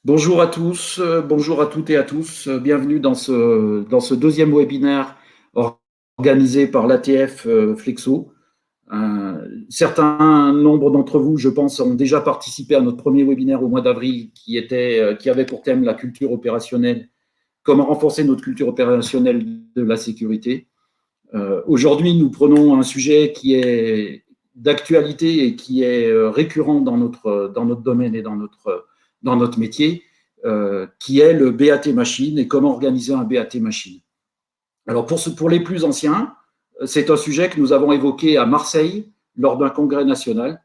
Bonjour à tous, bonjour à toutes et à tous. Bienvenue dans ce deuxième webinaire organisé par l'ATF Flexo. Certains nombres d'entre vous, je pense, ont déjà participé à notre premier webinaire au mois d'avril qui avait pour thème la culture opérationnelle, comment renforcer notre culture opérationnelle de la sécurité. Aujourd'hui, nous prenons un sujet qui est d'actualité et qui est récurrent dans notre domaine et dans notre métier, qui est le BAT Machine et comment organiser un BAT Machine. Alors pour les plus anciens, c'est un sujet que nous avons évoqué à Marseille lors d'un congrès national.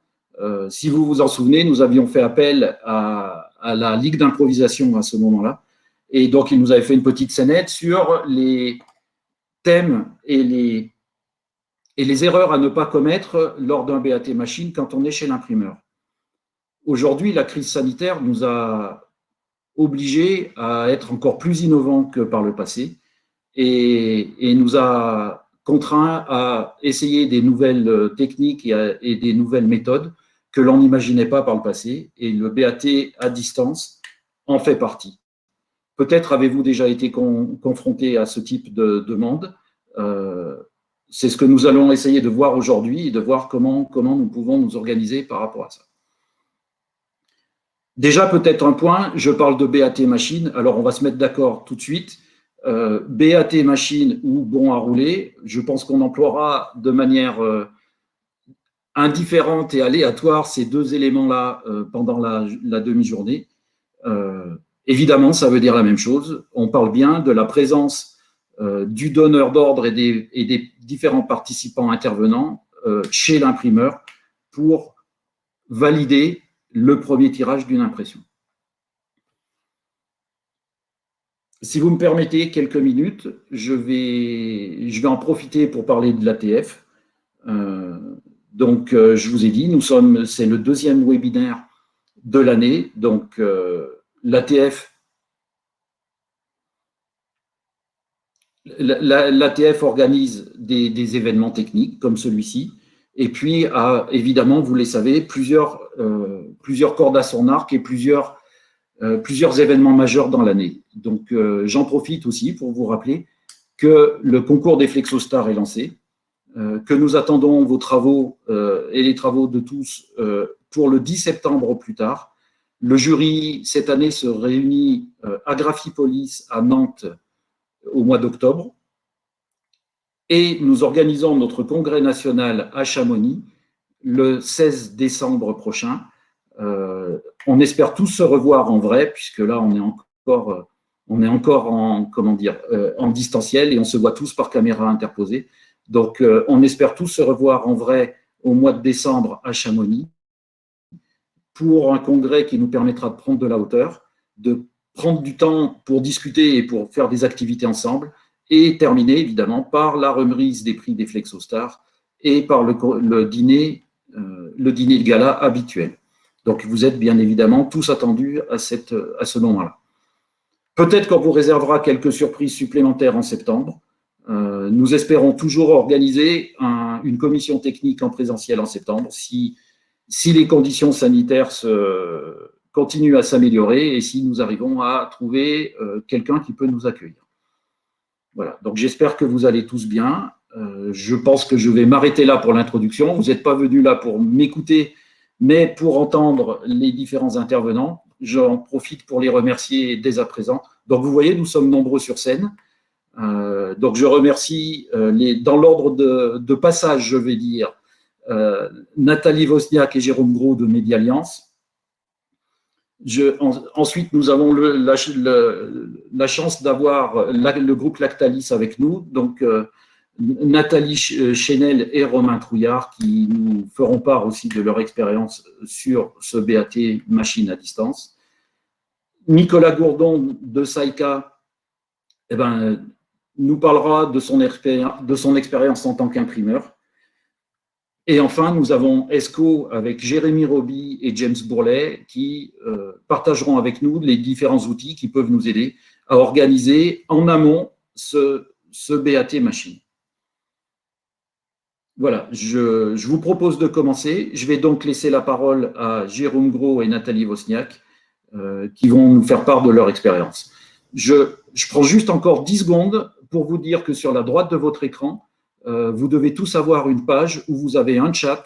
Si vous vous en souvenez, nous avions fait appel à la Ligue d'improvisation à ce moment-là. Et donc, ils nous avaient fait une petite scénette sur les thèmes et les erreurs à ne pas commettre lors d'un BAT Machine quand on est chez l'imprimeur. Aujourd'hui, la crise sanitaire nous a obligés à être encore plus innovants que par le passé et nous a contraints à essayer des nouvelles techniques et des nouvelles méthodes que l'on n'imaginait pas par le passé, et le BAT à distance en fait partie. Peut-être avez-vous déjà été confronté à ce type de demande. C'est ce que nous allons essayer de voir aujourd'hui et de voir comment nous pouvons nous organiser par rapport à ça. Déjà, peut-être un point, je parle de BAT Machine, alors on va se mettre d'accord tout de suite. BAT Machine ou bon à rouler, je pense qu'on emploiera de manière indifférente et aléatoire ces deux éléments-là pendant la demi-journée. Évidemment, ça veut dire la même chose. On parle bien de la présence du donneur d'ordre et des différents participants intervenants chez l'imprimeur pour valider le premier tirage d'une impression. Si vous me permettez quelques minutes, je vais en profiter pour parler de l'ATF. Donc, je vous ai dit, c'est le deuxième webinaire de l'année. Donc, l'ATF organise des événements techniques comme celui-ci. Et puis, évidemment, vous les savez, plusieurs cordes à son arc et plusieurs événements majeurs dans l'année. Donc, j'en profite aussi pour vous rappeler que le concours des FlexoStars est lancé, que nous attendons vos travaux et les travaux de tous pour le 10 septembre au plus tard. Le jury, cette année, se réunit à Graphipolis, à Nantes, au mois d'octobre. Et nous organisons notre congrès national à Chamonix le 16 décembre prochain. On espère tous se revoir en vrai, puisque là, on est encore en distanciel et on se voit tous par caméra interposée. Donc, on espère tous se revoir en vrai au mois de décembre à Chamonix pour un congrès qui nous permettra de prendre de la hauteur, de prendre du temps pour discuter et pour faire des activités ensemble, et terminer évidemment par la remise des prix des FlexoStars et par le dîner de gala habituel. Donc, vous êtes bien évidemment tous attendus à ce moment-là. Peut-être qu'on vous réservera quelques surprises supplémentaires en septembre. Nous espérons toujours organiser une commission technique en présentiel en septembre si les conditions sanitaires continuent à s'améliorer et si nous arrivons à trouver quelqu'un qui peut nous accueillir. Voilà, donc j'espère que vous allez tous bien. Je pense que je vais m'arrêter là pour l'introduction. Vous n'êtes pas venus là pour m'écouter, mais pour entendre les différents intervenants. J'en profite pour les remercier dès à présent. Donc, vous voyez, nous sommes nombreux sur scène. Donc, je remercie, dans l'ordre de passage, je vais dire, Nathalie Wozniak et Jérôme Gros de Médialliance. Ensuite, nous avons la chance d'avoir le groupe Lactalis avec nous. Donc, Nathalie Chénel et Romain Trouillard qui nous feront part aussi de leur expérience sur ce BAT machine à distance. Nicolas Gourdon de Saïka nous parlera de son expérience en tant qu'imprimeur. Et enfin, nous avons ESCO avec Jérémy Roby et James Bourlet qui partageront avec nous les différents outils qui peuvent nous aider à organiser en amont ce BAT machine. Voilà, je vous propose de commencer. Je vais donc laisser la parole à Jérôme Gros et Nathalie Wozniak qui vont nous faire part de leur expérience. Je prends juste encore 10 secondes pour vous dire que sur la droite de votre écran, vous devez tous avoir une page où vous avez un chat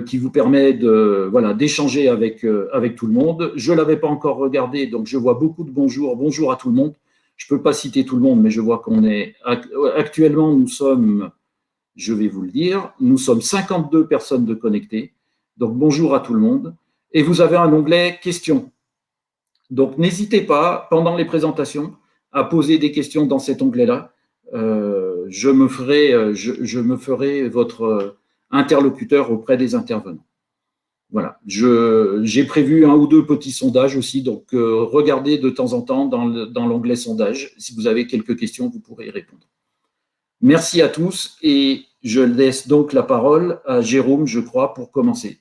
qui vous permet d'échanger avec tout le monde. Je ne l'avais pas encore regardé, donc je vois beaucoup de bonjour. Bonjour à tout le monde. Je ne peux pas citer tout le monde, mais je vois qu'on est… Actuellement, nous sommes, je vais vous le dire, nous sommes 52 personnes de connectées. Donc, bonjour à tout le monde. Et vous avez un onglet questions. Donc, n'hésitez pas, pendant les présentations, à poser des questions dans cet onglet-là. Je me ferai votre interlocuteur auprès des intervenants. Voilà. J'ai prévu un ou deux petits sondages aussi, donc regardez de temps en temps dans l'onglet sondage. Si vous avez quelques questions, vous pourrez y répondre. Merci à tous et je laisse donc la parole à Jérôme, je crois, pour commencer.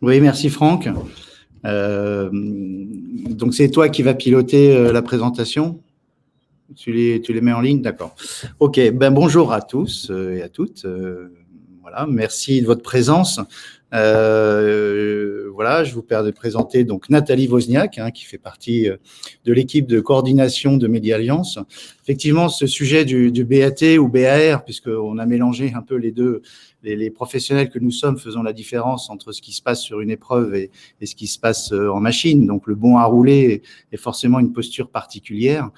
Oui, merci Franck. Donc c'est toi qui vas piloter la présentation. Tu les mets en ligne, d'accord. Ok, ben bonjour à tous et à toutes. Voilà, merci de votre présence. Voilà, je vous permets de présenter donc Nathalie Wozniak, qui fait partie de l'équipe de coordination de Média Alliance. Effectivement, ce sujet du BAT ou BAR, puisqu'on a mélangé un peu les deux, les professionnels que nous sommes faisant la différence entre ce qui se passe sur une épreuve et ce qui se passe en machine. Donc, le bon à rouler est forcément une posture particulière.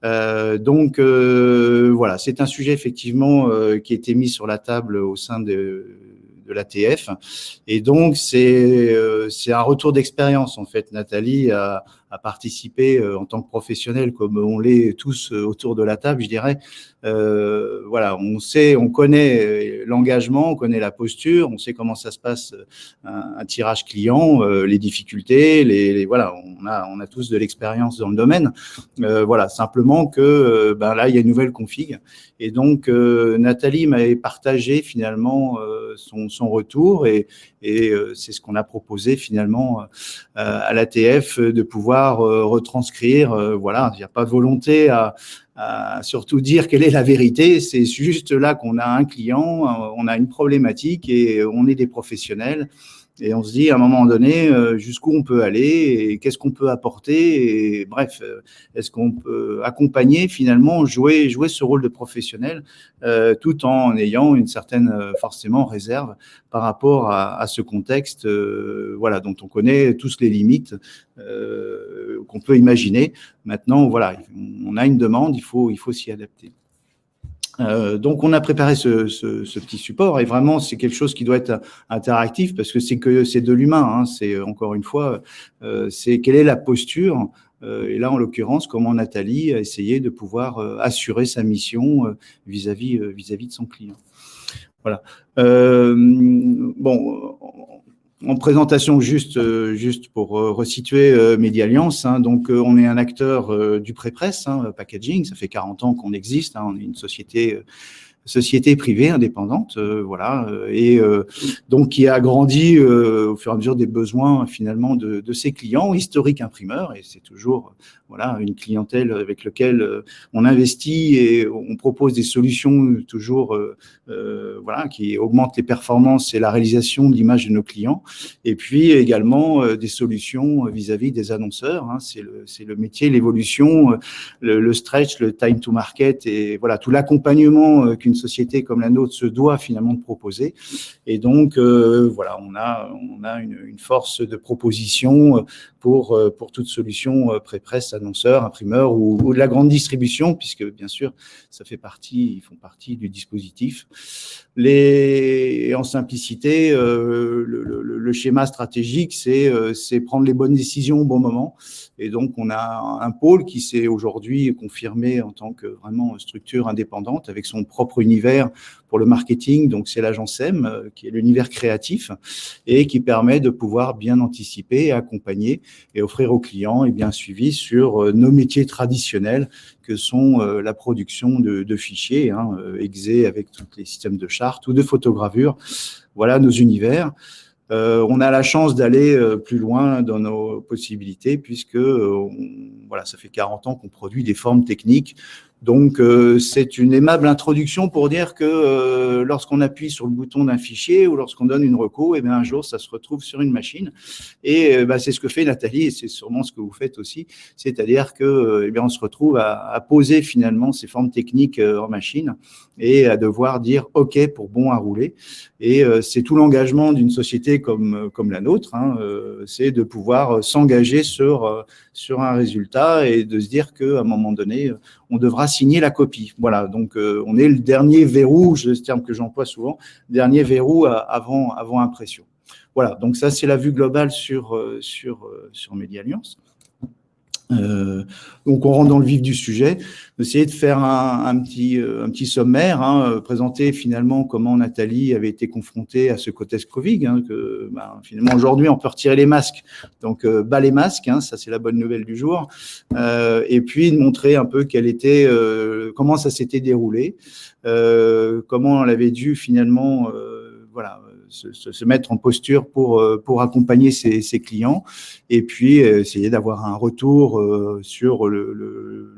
Donc, voilà, c'est un sujet effectivement qui a été mis sur la table au sein de l'ATF. Et donc, c'est un retour d'expérience, en fait. Nathalie a participé en tant que professionnel, comme on l'est tous autour de la table, je dirais. Voilà, on connaît l'engagement, on connaît la posture, on sait comment ça se passe un tirage client, les difficultés, voilà, on a tous de l'expérience dans le domaine. Voilà, simplement que là, il y a une nouvelle config. Et donc, Nathalie m'avait partagé finalement son retour et c'est ce qu'on a proposé finalement à l'ATF de pouvoir retranscrire. Voilà, il n'y a pas de volonté à surtout dire quelle est la vérité. C'est juste là qu'on a un client, on a une problématique et on est des professionnels. Et on se dit à un moment donné jusqu'où on peut aller et qu'est-ce qu'on peut apporter et bref, est-ce qu'on peut accompagner finalement, jouer ce rôle de professionnel tout en ayant une certaine forcément réserve par rapport à ce contexte voilà, dont on connaît tous les limites qu'on peut imaginer. Maintenant, voilà, on a une demande, il faut s'y adapter. Donc, on a préparé ce petit support et vraiment, c'est quelque chose qui doit être interactif parce que c'est de l'humain. C'est encore une fois, c'est quelle est la posture et là, en l'occurrence, comment Nathalie a essayé de pouvoir assurer sa mission vis-à-vis de son client. Voilà. Bon. En présentation, juste pour resituer Média Alliance, donc on est un acteur du pré-presse, packaging, ça fait 40 ans qu'on existe, on est une société privée indépendante, voilà, et donc qui a grandi au fur et à mesure des besoins finalement de ses clients, historiques imprimeurs, et c'est toujours voilà une clientèle avec laquelle on investit et on propose des solutions toujours voilà qui augmentent les performances et la réalisation de l'image de nos clients, et puis également des solutions vis-à-vis des annonceurs. C'est le métier, l'évolution, le stretch, le time to market et voilà tout l'accompagnement qu'une société comme la nôtre se doit finalement de proposer. Et donc voilà, on a une force de proposition pour toute solution pré-presse, annonceur, imprimeur ou de la grande distribution, puisque bien sûr ils font partie du dispositif. En simplicité, le schéma stratégique, c'est prendre les bonnes décisions au bon moment. Et donc, on a un pôle qui s'est aujourd'hui confirmé en tant que vraiment structure indépendante avec son propre univers pour le marketing. Donc, c'est l'agence M, qui est l'univers créatif et qui permet de pouvoir bien anticiper, accompagner et offrir aux clients un suivi sur nos métiers traditionnels que sont la production de fichiers, exé avec tous les systèmes de charte ou de photogravure. Voilà nos univers. On a la chance d'aller plus loin dans nos possibilités puisque voilà, ça fait 40 ans qu'on produit des formes techniques Donc, c'est une aimable introduction pour dire que lorsqu'on appuie sur le bouton d'un fichier ou lorsqu'on donne une reco, eh bien, un jour, ça se retrouve sur une machine. Et c'est ce que fait Nathalie, et c'est sûrement ce que vous faites aussi, c'est-à-dire que eh bien, on se retrouve à poser finalement ces formes techniques en machine et à devoir dire OK pour bon à rouler. Et c'est tout l'engagement d'une société comme la nôtre, hein, c'est de pouvoir s'engager sur un résultat et de se dire qu'à un moment donné, on devra signer la copie. Voilà, donc on est le dernier verrou, c'est le terme que j'emploie souvent, dernier verrou avant impression. Voilà, donc ça c'est la vue globale sur MediaAlliance. Donc on rentre dans le vif du sujet, essayer de faire un petit sommaire, hein, présenter finalement comment Nathalie avait été confrontée à ce contexte Covid, hein, que finalement aujourd'hui on peut retirer les masques, donc bas les masques, hein, ça c'est la bonne nouvelle du jour, et puis de montrer un peu comment ça s'était déroulé, comment on avait dû finalement se mettre en posture pour accompagner ses clients, et puis essayer d'avoir un retour sur le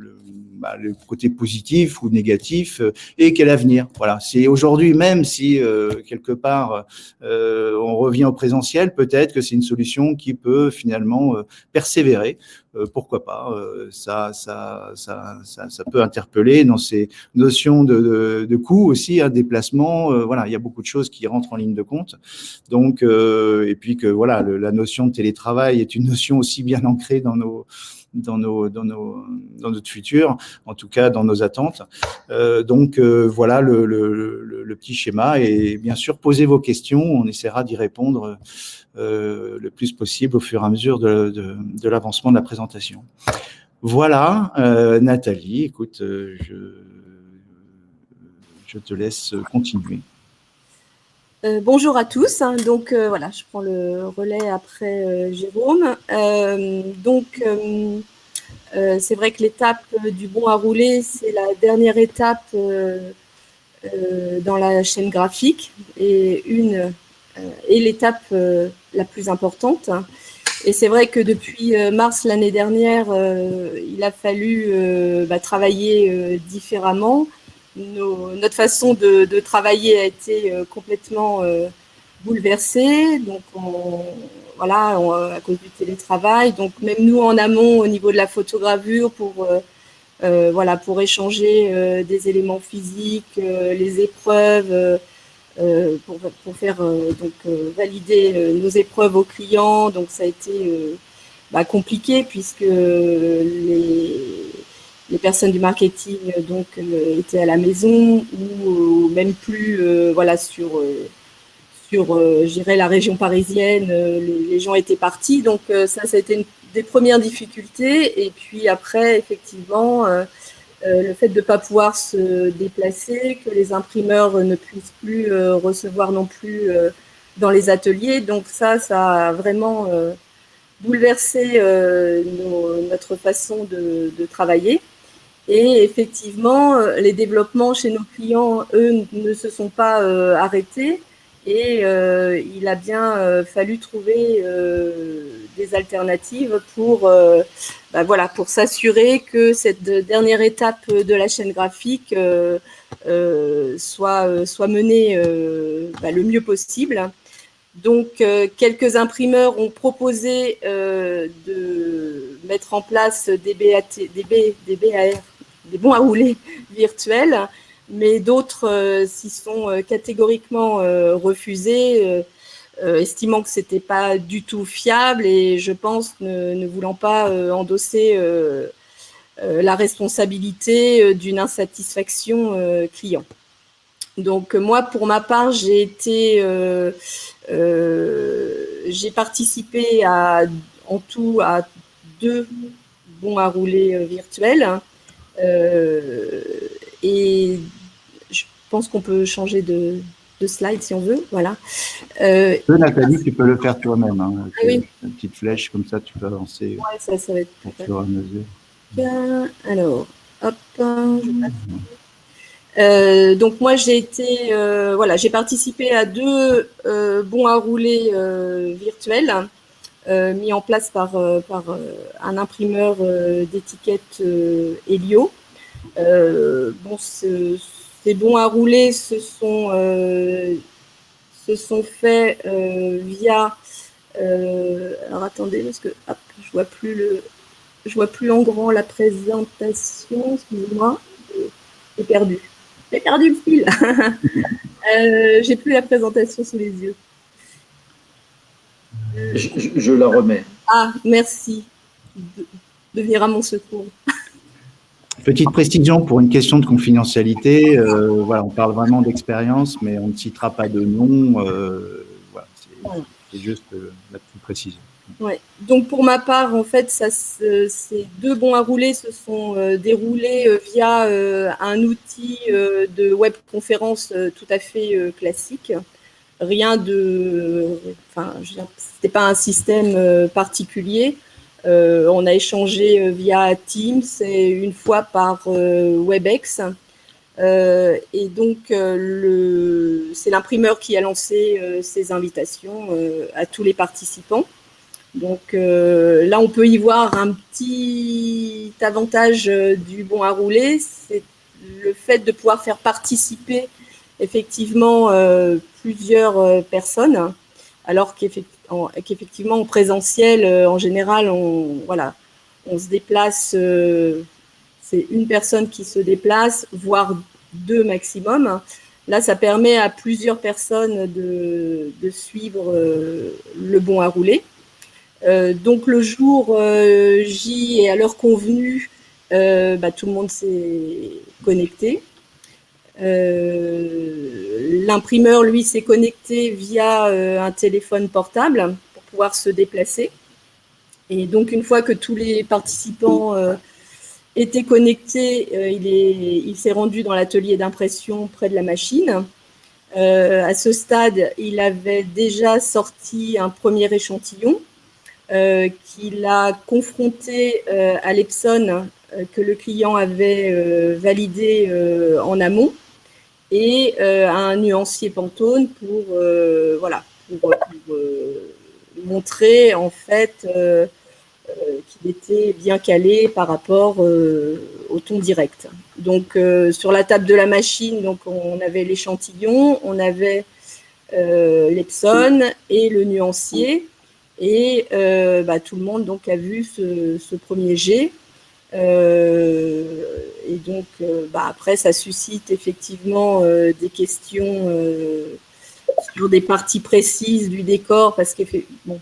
côté positif ou négatif et quel avenir. Voilà, c'est aujourd'hui, même si quelque part on revient au présentiel, peut-être que c'est une solution qui peut finalement persévérer. Pourquoi pas, ça peut interpeller dans ces notions de coût aussi, hein, déplacement, voilà, il y a beaucoup de choses qui rentrent en ligne de compte. Donc, et puis que voilà, la notion de télétravail est une notion aussi bien ancrée dans notre futur, en tout cas dans nos attentes. Donc voilà le petit schéma, et bien sûr posez vos questions, on essaiera d'y répondre le plus possible au fur et à mesure de l'avancement de la présentation. Voilà, Nathalie, écoute, je te laisse continuer. Bonjour à tous. Donc voilà, je prends le relais après Jérôme. C'est vrai que l'étape du bon à rouler, c'est la dernière étape dans la chaîne graphique et l'étape la plus importante. Et c'est vrai que depuis mars l'année dernière, il a fallu travailler différemment. Notre façon de travailler a été complètement bouleversée, donc à cause du télétravail. Donc même nous en amont, au niveau de la photogravure, pour échanger des éléments physiques, les épreuves, pour faire valider nos épreuves aux clients. Donc ça a été compliqué, puisque les personnes du marketing étaient à la maison, ou même plus sur la région parisienne, les gens étaient partis. Donc ça a été une des premières difficultés. Et puis après, effectivement, le fait de ne pas pouvoir se déplacer, que les imprimeurs ne puissent plus recevoir non plus dans les ateliers. Donc ça a vraiment bouleversé notre façon de travailler. Et effectivement, les développements chez nos clients, eux, ne se sont pas arrêtés. Et il a bien fallu trouver des alternatives pour s'assurer que cette dernière étape de la chaîne graphique soit menée le mieux possible. Donc, quelques imprimeurs ont proposé de mettre en place des BAR, des bons à rouler virtuels, mais d'autres s'y sont catégoriquement refusés, estimant que c'était pas du tout fiable, et je pense ne voulant pas endosser la responsabilité d'une insatisfaction client. Donc moi, pour ma part, j'ai participé en tout à 2 bons à rouler virtuels, et je pense qu'on peut changer de slide si on veut. Voilà. Nathalie, tu peux le faire toi-même. Hein, oui. Une petite flèche, comme ça, tu peux avancer. Ouais, ça va être au fur et à mesure. Bien. Alors, hop, je passe. Donc moi, j'ai participé à 2 bons à rouler virtuels mis en place par un imprimeur d'étiquette Helio. Bon, ces bons à rouler se sont faits via. Alors attendez, parce que hop, je vois plus en grand la présentation. Excusez-moi, j'ai perdu le fil. J'ai plus la présentation sous les yeux. Je la remets. Ah, merci de venir à mon secours. Petite précision pour une question de confidentialité. Voilà, on parle vraiment d'expérience, mais on ne citera pas de nom. Voilà, c'est juste la petite précision. Ouais. Donc pour ma part, en fait, ces deux bons à rouler se sont déroulés via un outil de webconférence tout à fait classique. Rien de, enfin, c'était pas un système particulier. On a échangé via Teams et une fois par WebEx. Et donc, c'est l'imprimeur qui a lancé ces invitations à tous les participants. Donc là, on peut y voir un petit avantage du bon à rouler, c'est le fait de pouvoir faire participer effectivement plusieurs personnes, alors qu'effectivement en présentiel, en général, on se déplace, c'est une personne qui se déplace, voire deux maximum. Là, ça permet à plusieurs personnes de suivre le bon à rouler. Donc le jour J et à l'heure convenue, tout le monde s'est connecté. L'imprimeur, lui, s'est connecté via un téléphone portable pour pouvoir se déplacer. Et donc, une fois que tous les participants étaient connectés, il s'est rendu dans l'atelier d'impression près de la machine. À ce stade, il avait déjà sorti un premier échantillon qu'il a confronté à l'Epson que le client avait validé en amont et à un nuancier Pantone pour montrer en fait qu'il était bien calé par rapport au ton direct. Donc sur la table de la machine, donc on avait l'échantillon, on avait l'Epson et le nuancier. Et tout le monde donc a vu ce premier jet. Et donc après, ça suscite effectivement des questions sur des parties précises du décor, parce que bon,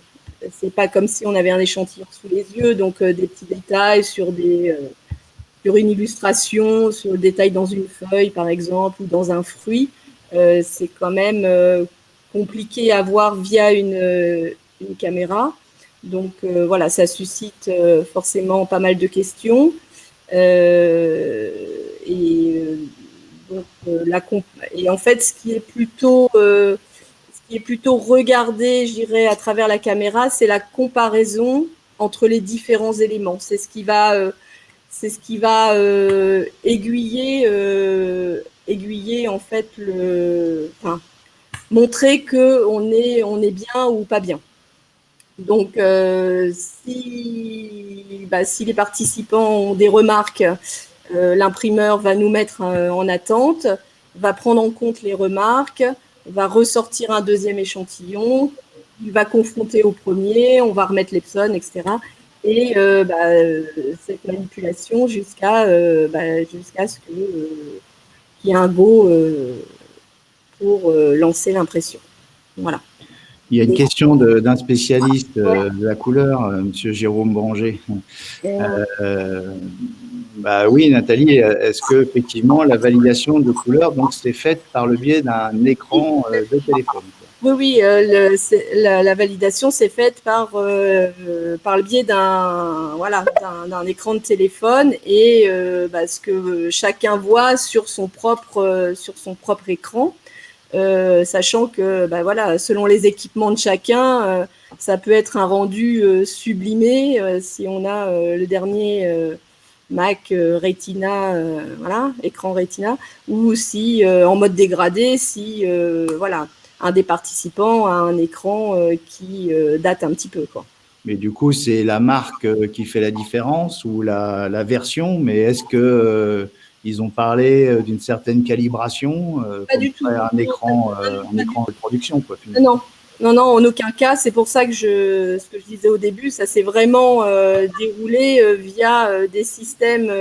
c'est pas comme si on avait un échantillon sous les yeux, donc des petits détails sur une illustration, sur le détail dans une feuille par exemple ou dans un fruit, c'est quand même compliqué à voir via une caméra. Donc voilà, ça suscite forcément pas mal de questions. Et en fait, ce qui est plutôt regardé, je dirais, à travers la caméra, c'est la comparaison entre les différents éléments. C'est ce qui va aiguiller en fait montrer que on est bien ou pas bien. Donc si les participants ont des remarques, l'imprimeur va nous mettre en attente, va prendre en compte les remarques, va ressortir un deuxième échantillon, il va confronter au premier, on va remettre l'Epson, etc. Et cette manipulation jusqu'à ce qu'il y ait un go pour lancer l'impression. Voilà. Il y a une question d'un spécialiste de la couleur, Monsieur Jérôme Branger. Oui, Nathalie, est-ce que effectivement la validation de couleur donc c'est faite par le biais d'un écran de téléphone? Oui, la validation s'est faite par le biais d'un écran de téléphone et ce que chacun voit sur son propre écran. Sachant que selon les équipements de chacun, ça peut être un rendu sublimé si on a le dernier Mac Retina, écran Retina, ou si en mode dégradé, si un des participants a un écran qui date un petit peu, quoi. Mais du coup, c'est la marque qui fait la différence ou la version, mais est-ce que Ils ont parlé d'une certaine calibration, Pas du tout. un écran de production, quoi, finalement. Non, en aucun cas. C'est pour ça que ce que je disais au début, ça s'est vraiment déroulé via des systèmes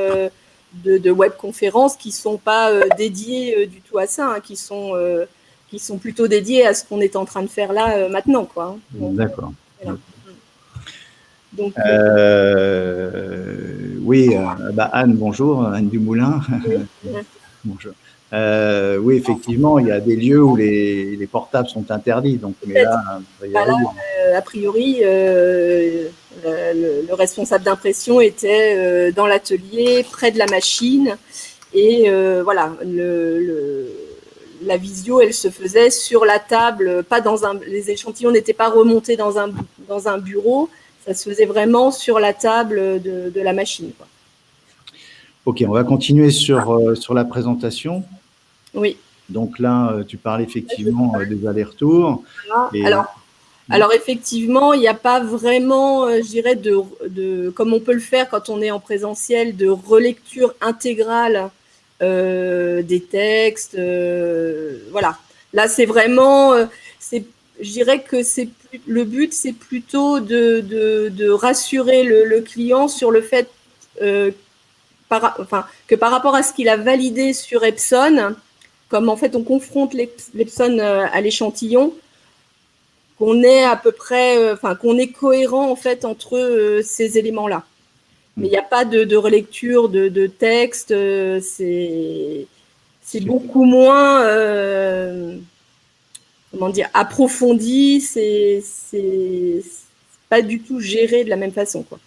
de webconférence qui sont pas dédiés du tout à ça, hein, qui sont plutôt dédiés à ce qu'on est en train de faire là maintenant, quoi. D'accord. Voilà. Donc, oui, Anne, bonjour, Anne Dumoulin. Bonjour. Oui, effectivement, il y a des lieux où les portables sont interdits. Donc, mais là, a priori, le responsable d'impression était dans l'atelier, près de la machine, et voilà, la visio, elle se faisait sur la table, pas les échantillons n'étaient pas remontés dans un bureau, ça se faisait vraiment sur la table de la machine, quoi. Ok, on va continuer sur la présentation. Oui. Donc là, tu parles effectivement des allers-retours. Alors effectivement, il n'y a pas vraiment, je dirais, comme on peut le faire quand on est en présentiel, de relecture intégrale des textes. Voilà. Là, c'est vraiment, je dirais que le but, c'est plutôt de rassurer le client sur le fait que par rapport à ce qu'il a validé sur Epson, comme en fait on confronte l'Epson à l'échantillon, qu'on est à peu près, qu'on est cohérent en fait entre ces éléments-là. Mais il n'y a pas de relecture de texte, c'est beaucoup moins, comment dire, approfondi, c'est pas du tout géré de la même façon, quoi.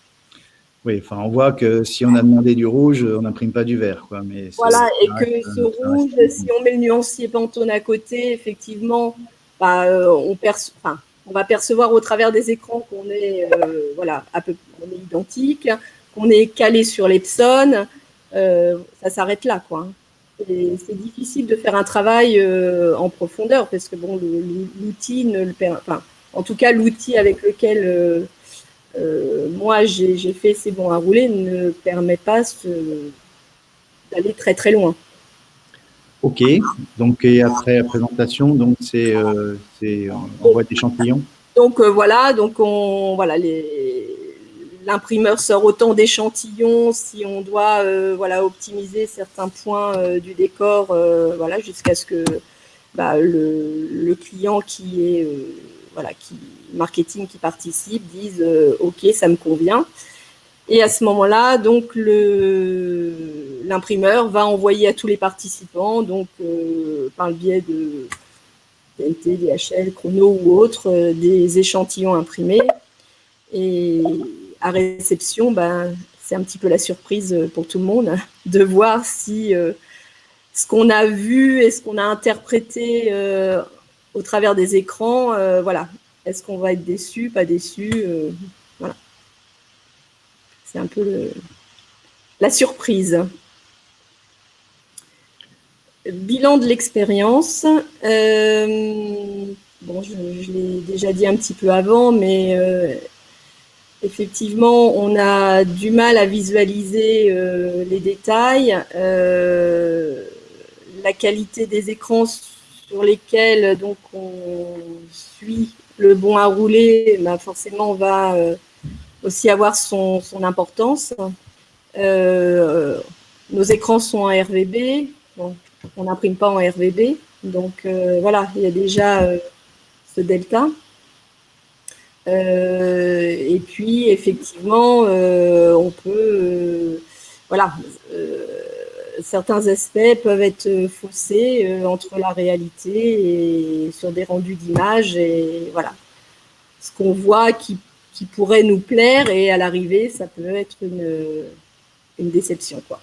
Oui, on voit que si on a demandé du rouge, on n'imprime pas du vert, quoi. Mais voilà, et que ce rouge, si on met le nuancier Pantone à côté, effectivement, on va percevoir au travers des écrans qu'on est, on est identique, qu'on est calé sur l'Epson, ça s'arrête là, quoi. C'est difficile de faire un travail en profondeur parce que bon, l'outil ne le permet, en tout cas, l'outil avec lequel moi j'ai fait ces bons à rouler ne permet pas d'aller très très loin. Ok, donc et après la présentation, donc c'est on voit d'échantillons. Donc l'imprimeur sort autant d'échantillons si on doit optimiser certains points du décor, jusqu'à ce que le client qui est marketing qui participe dise ok, ça me convient. Et à ce moment-là, donc l'imprimeur va envoyer à tous les participants, donc par le biais de TNT, DHL, Chrono ou autres, des échantillons imprimés. Et à réception, c'est un petit peu la surprise pour tout le monde de voir si ce qu'on a vu et ce qu'on a interprété au travers des écrans, est-ce qu'on va être déçu, pas déçu, voilà. C'est un peu la surprise. Bilan de l'expérience. Je l'ai déjà dit un petit peu avant, mais effectivement, on a du mal à visualiser les détails. La qualité des écrans sur lesquels donc, on suit le bon à rouler, forcément, on va aussi avoir son importance. Nos écrans sont en RVB, bon, on n'imprime pas en RVB, donc il y a déjà ce delta. Et puis effectivement, on peut, certains aspects peuvent être faussés entre la réalité et sur des rendus d'images, et voilà, ce qu'on voit qui pourrait nous plaire, et à l'arrivée, ça peut être une déception, quoi.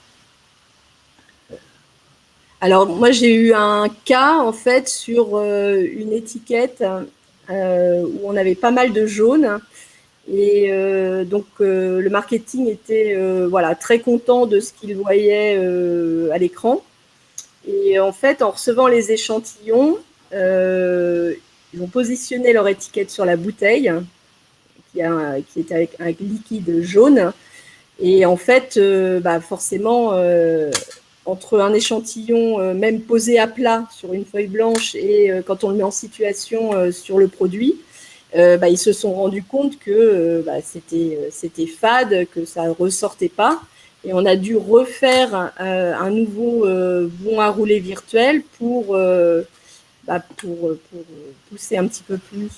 Alors, moi, j'ai eu un cas, en fait, sur une étiquette où on avait pas mal de jaune. Et donc, le marketing était très content de ce qu'il voyait à l'écran. Et en fait, en recevant les échantillons, ils ont positionné leur étiquette sur la bouteille, qui était avec un liquide jaune. Et en fait, forcément, entre un échantillon même posé à plat sur une feuille blanche et quand on le met en situation sur le produit, ils se sont rendus compte que c'était fade, que ça ne ressortait pas. Et on a dû refaire un nouveau bon à rouler virtuel pour pousser un petit peu plus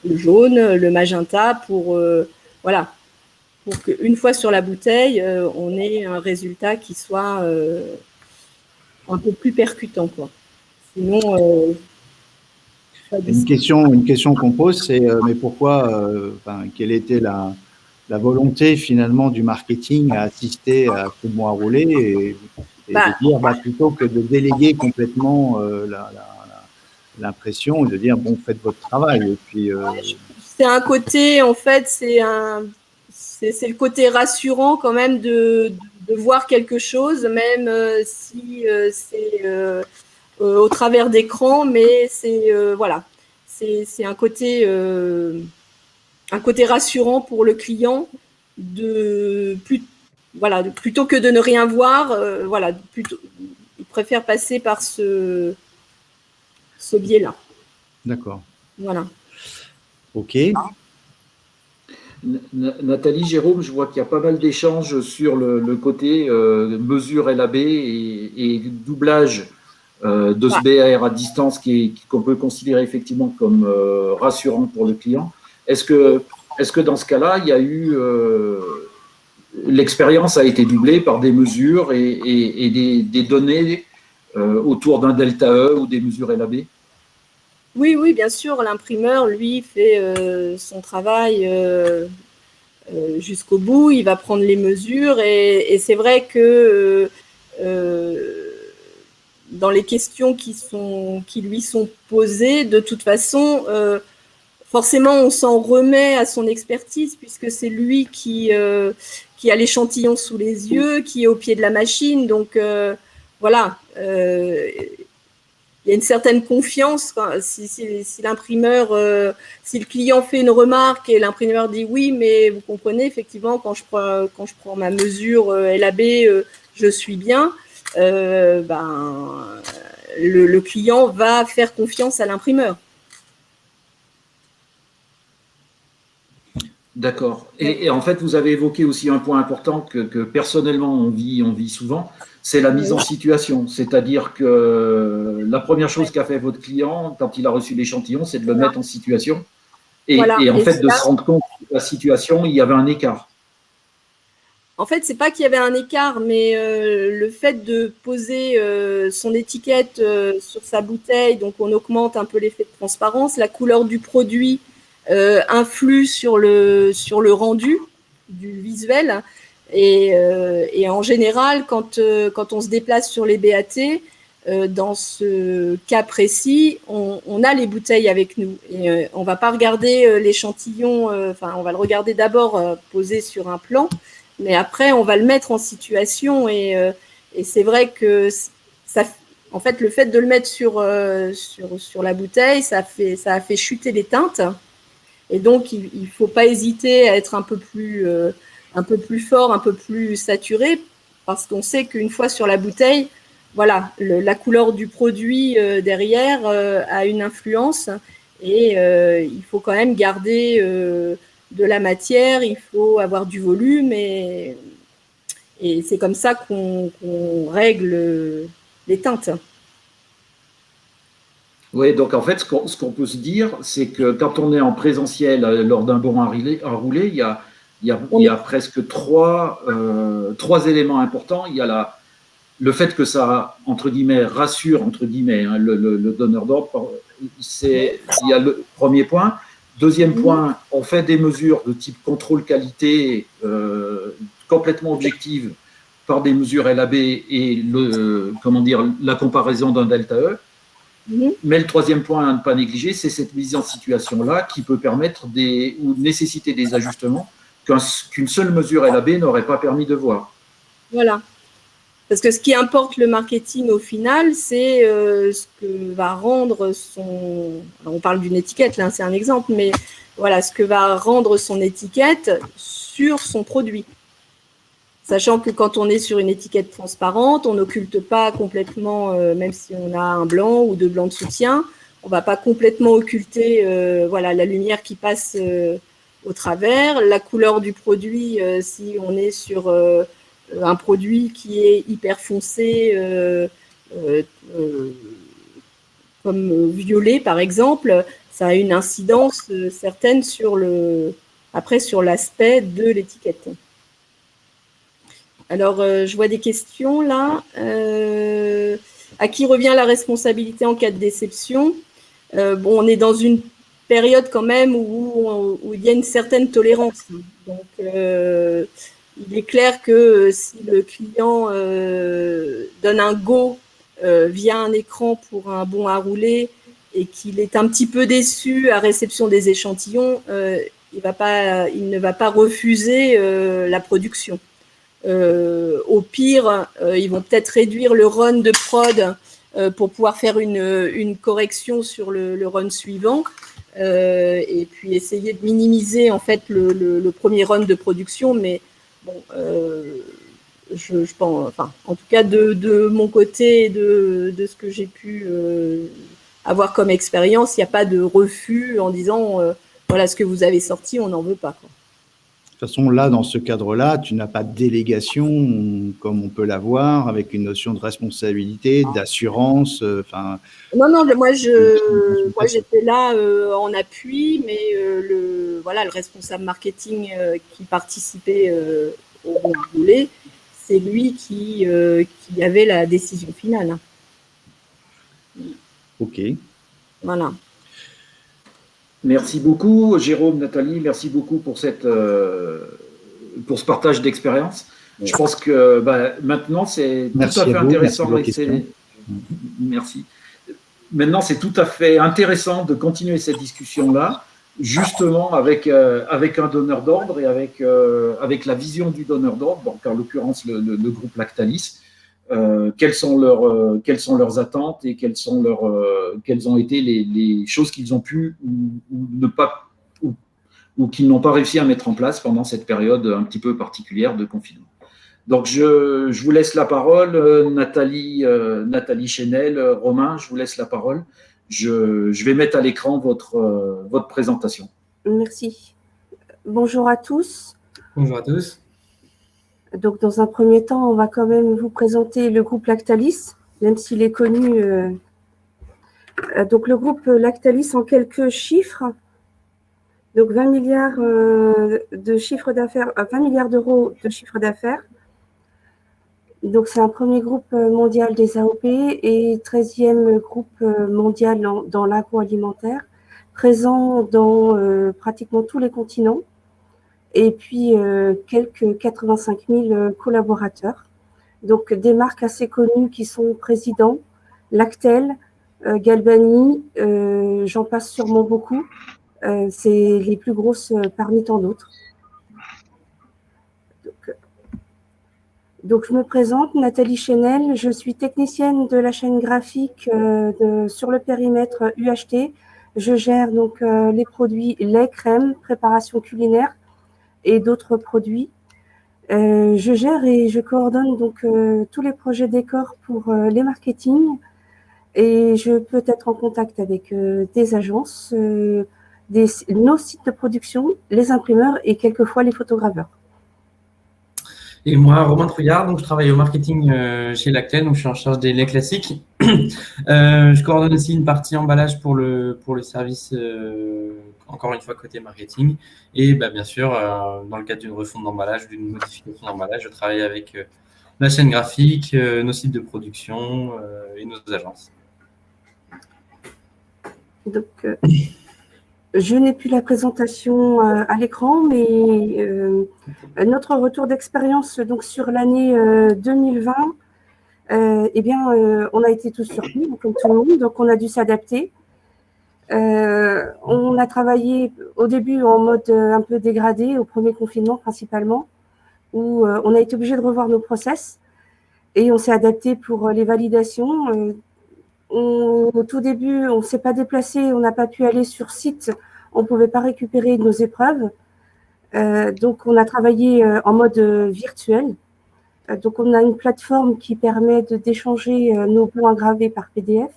le jaune, le magenta, pour qu'une fois sur la bouteille, on ait un résultat qui soit un peu plus percutant, quoi. Sinon, une question qu'on pose, c'est mais pourquoi, quelle était la volonté finalement du marketing à assister à ce bon à rouler et de dire plutôt que de déléguer complètement l'impression et de dire bon, faites votre travail. Et puis c'est un côté, en fait, c'est le côté rassurant quand même de voir quelque chose, même si c'est au travers d'écran, mais c'est c'est un côté rassurant pour le client plutôt que de ne rien voir, il préfère passer par ce biais-là. D'accord. Voilà. Ok. Nathalie, Jérôme, je vois qu'il y a pas mal d'échanges sur le côté mesure LAB et doublage de ce BAR à distance qu'on peut considérer effectivement comme rassurant pour le client. Est-ce que dans ce cas-là, il y a eu l'expérience a été doublée par des mesures et des données autour d'un delta E ou des mesures LAB? Oui, bien sûr. L'imprimeur, lui, fait son travail jusqu'au bout. Il va prendre les mesures et c'est vrai que dans les questions qui lui sont posées, de toute façon, forcément, on s'en remet à son expertise puisque c'est lui qui a l'échantillon sous les yeux, qui est au pied de la machine. Donc, voilà. Il y a une certaine confiance. Si l'imprimeur, si le client fait une remarque et l'imprimeur dit oui, mais vous comprenez, effectivement, quand je prends ma mesure LAB, je suis bien, le client va faire confiance à l'imprimeur. D'accord. Et en fait, vous avez évoqué aussi un point important que personnellement on vit souvent, c'est la mise en situation. C'est-à-dire que la première chose qu'a fait votre client quand il a reçu l'échantillon, c'est de le mettre en situation. Et en fait, de se rendre compte que la situation, il y avait un écart. En fait, c'est pas qu'il y avait un écart, mais le fait de poser son étiquette sur sa bouteille, donc on augmente un peu l'effet de transparence, la couleur du produit influe sur le rendu du visuel. Et en général, quand on se déplace sur les BAT, dans ce cas précis, on a les bouteilles avec nous. Et on va pas regarder l'échantillon, on va le regarder d'abord posé sur un plan, mais après, on va le mettre en situation. Et c'est vrai que ça, en fait, le fait de le mettre sur la bouteille, ça a fait chuter les teintes. Et donc, il ne faut pas hésiter à être un peu plus fort, un peu plus saturé, parce qu'on sait qu'une fois sur la bouteille, voilà, la couleur du produit derrière a une influence et il faut quand même garder de la matière, il faut avoir du volume et c'est comme ça qu'on règle les teintes. Oui, donc en fait, ce qu'on peut se dire, c'est que quand on est en présentiel lors d'un bon à rouler, il y a presque trois éléments importants. Il y a le fait que ça, entre guillemets, rassure, entre guillemets, le donneur d'ordre. Il y a le premier point. Deuxième point, on fait des mesures de type contrôle qualité complètement objectives par des mesures LAB et la comparaison d'un delta E. Mais le troisième point à ne pas négliger, c'est cette mise en situation-là qui peut permettre ou nécessiter des ajustements qu'une seule mesure LAB n'aurait pas permis de voir. Voilà. Parce que ce qui importe le marketing au final, c'est ce que va rendre son… Alors on parle d'une étiquette, là, c'est un exemple, mais voilà, ce que va rendre son étiquette sur son produit. Sachant que quand on est sur une étiquette transparente, on n'occulte pas complètement, même si on a un blanc ou deux blancs de soutien, on ne va pas complètement occulter voilà, la lumière qui passe au travers. La couleur du produit, si on est sur un produit qui est hyper foncé, comme violet par exemple, ça a une incidence certaine sur l'aspect de l'étiquette. Alors, je vois des questions là. À qui revient la responsabilité en cas de déception? Bon, on est dans une période quand même où il y a une certaine tolérance. Donc, il est clair que si le client donne un go via un écran pour un bon à rouler et qu'il est un petit peu déçu à réception des échantillons, il ne va pas refuser la production. Au pire, ils vont peut-être réduire le run de prod pour pouvoir faire une correction sur le run suivant et puis essayer de minimiser en fait le premier run de production. Mais bon, je pense, enfin, en tout cas de mon côté et de ce que j'ai pu avoir comme expérience, il n'y a pas de refus en disant voilà ce que vous avez sorti, on n'en veut pas, quoi. De toute façon, là, dans ce cadre-là, tu n'as pas de délégation comme on peut l'avoir, avec une notion de responsabilité, d'assurance. Non, moi j'étais là en appui, mais le responsable marketing qui participait au bon roulé, c'est lui qui avait la décision finale. Ok. Voilà. Merci beaucoup, Jérôme, Nathalie, merci beaucoup pour ce partage d'expérience. Je pense que maintenant, c'est tout à fait intéressant. Merci. Maintenant, c'est tout à fait intéressant de continuer cette discussion-là, justement avec un donneur d'ordre et avec la vision du donneur d'ordre, donc en l'occurrence le groupe Lactalis. Quelles sont leurs attentes et quelles ont été les choses qu'ils ont pu ou qu'ils n'ont pas réussi à mettre en place pendant cette période un petit peu particulière de confinement. Donc, je vous laisse la parole, Nathalie Chenel, Romain, je vous laisse la parole. Je vais mettre à l'écran votre présentation. Merci. Bonjour à tous. Bonjour à tous. Donc, dans un premier temps, on va quand même vous présenter le groupe Lactalis, même s'il est connu. Donc, le groupe Lactalis, en quelques chiffres, donc 20 milliards de chiffre d'affaires, 20 milliards d'euros de chiffre d'affaires. Donc, c'est un premier groupe mondial des AOP et 13e groupe mondial dans l'agroalimentaire, présent dans pratiquement tous les continents. Et puis quelques 85 000 collaborateurs. Donc, des marques assez connues qui sont Président, Lactel, Galbani, j'en passe sûrement beaucoup. C'est les plus grosses parmi tant d'autres. Donc, je me présente, Nathalie Chenel, je suis technicienne de la chaîne graphique sur le périmètre UHT. Je gère donc les produits lait, crème, préparation culinaire et d'autres produits. Je gère et je coordonne donc tous les projets décor pour les marketing et je peux être en contact avec des agences, nos sites de production, les imprimeurs et quelquefois les photograveurs. Et moi, Romain Trouillard, donc je travaille au marketing chez Lactel, donc je suis en charge des laits classiques. Je coordonne aussi une partie emballage pour le service, encore une fois côté marketing. Et bien sûr, dans le cadre d'une refonte d'emballage, d'une modification d'emballage, je travaille avec la chaîne graphique, nos sites de production et nos agences. Donc, je n'ai plus la présentation à l'écran, mais notre retour d'expérience donc sur l'année 2020, on a été tous surpris, comme tout le monde, donc on a dû s'adapter. On a travaillé au début en mode un peu dégradé, au premier confinement principalement, où on a été obligé de revoir nos process et on s'est adapté pour les validations. Au tout début, on ne s'est pas déplacé, on n'a pas pu aller sur site, on ne pouvait pas récupérer nos épreuves. Donc, on a travaillé en mode virtuel Donc, on a une plateforme qui permet d'échanger nos bons à graver par PDF.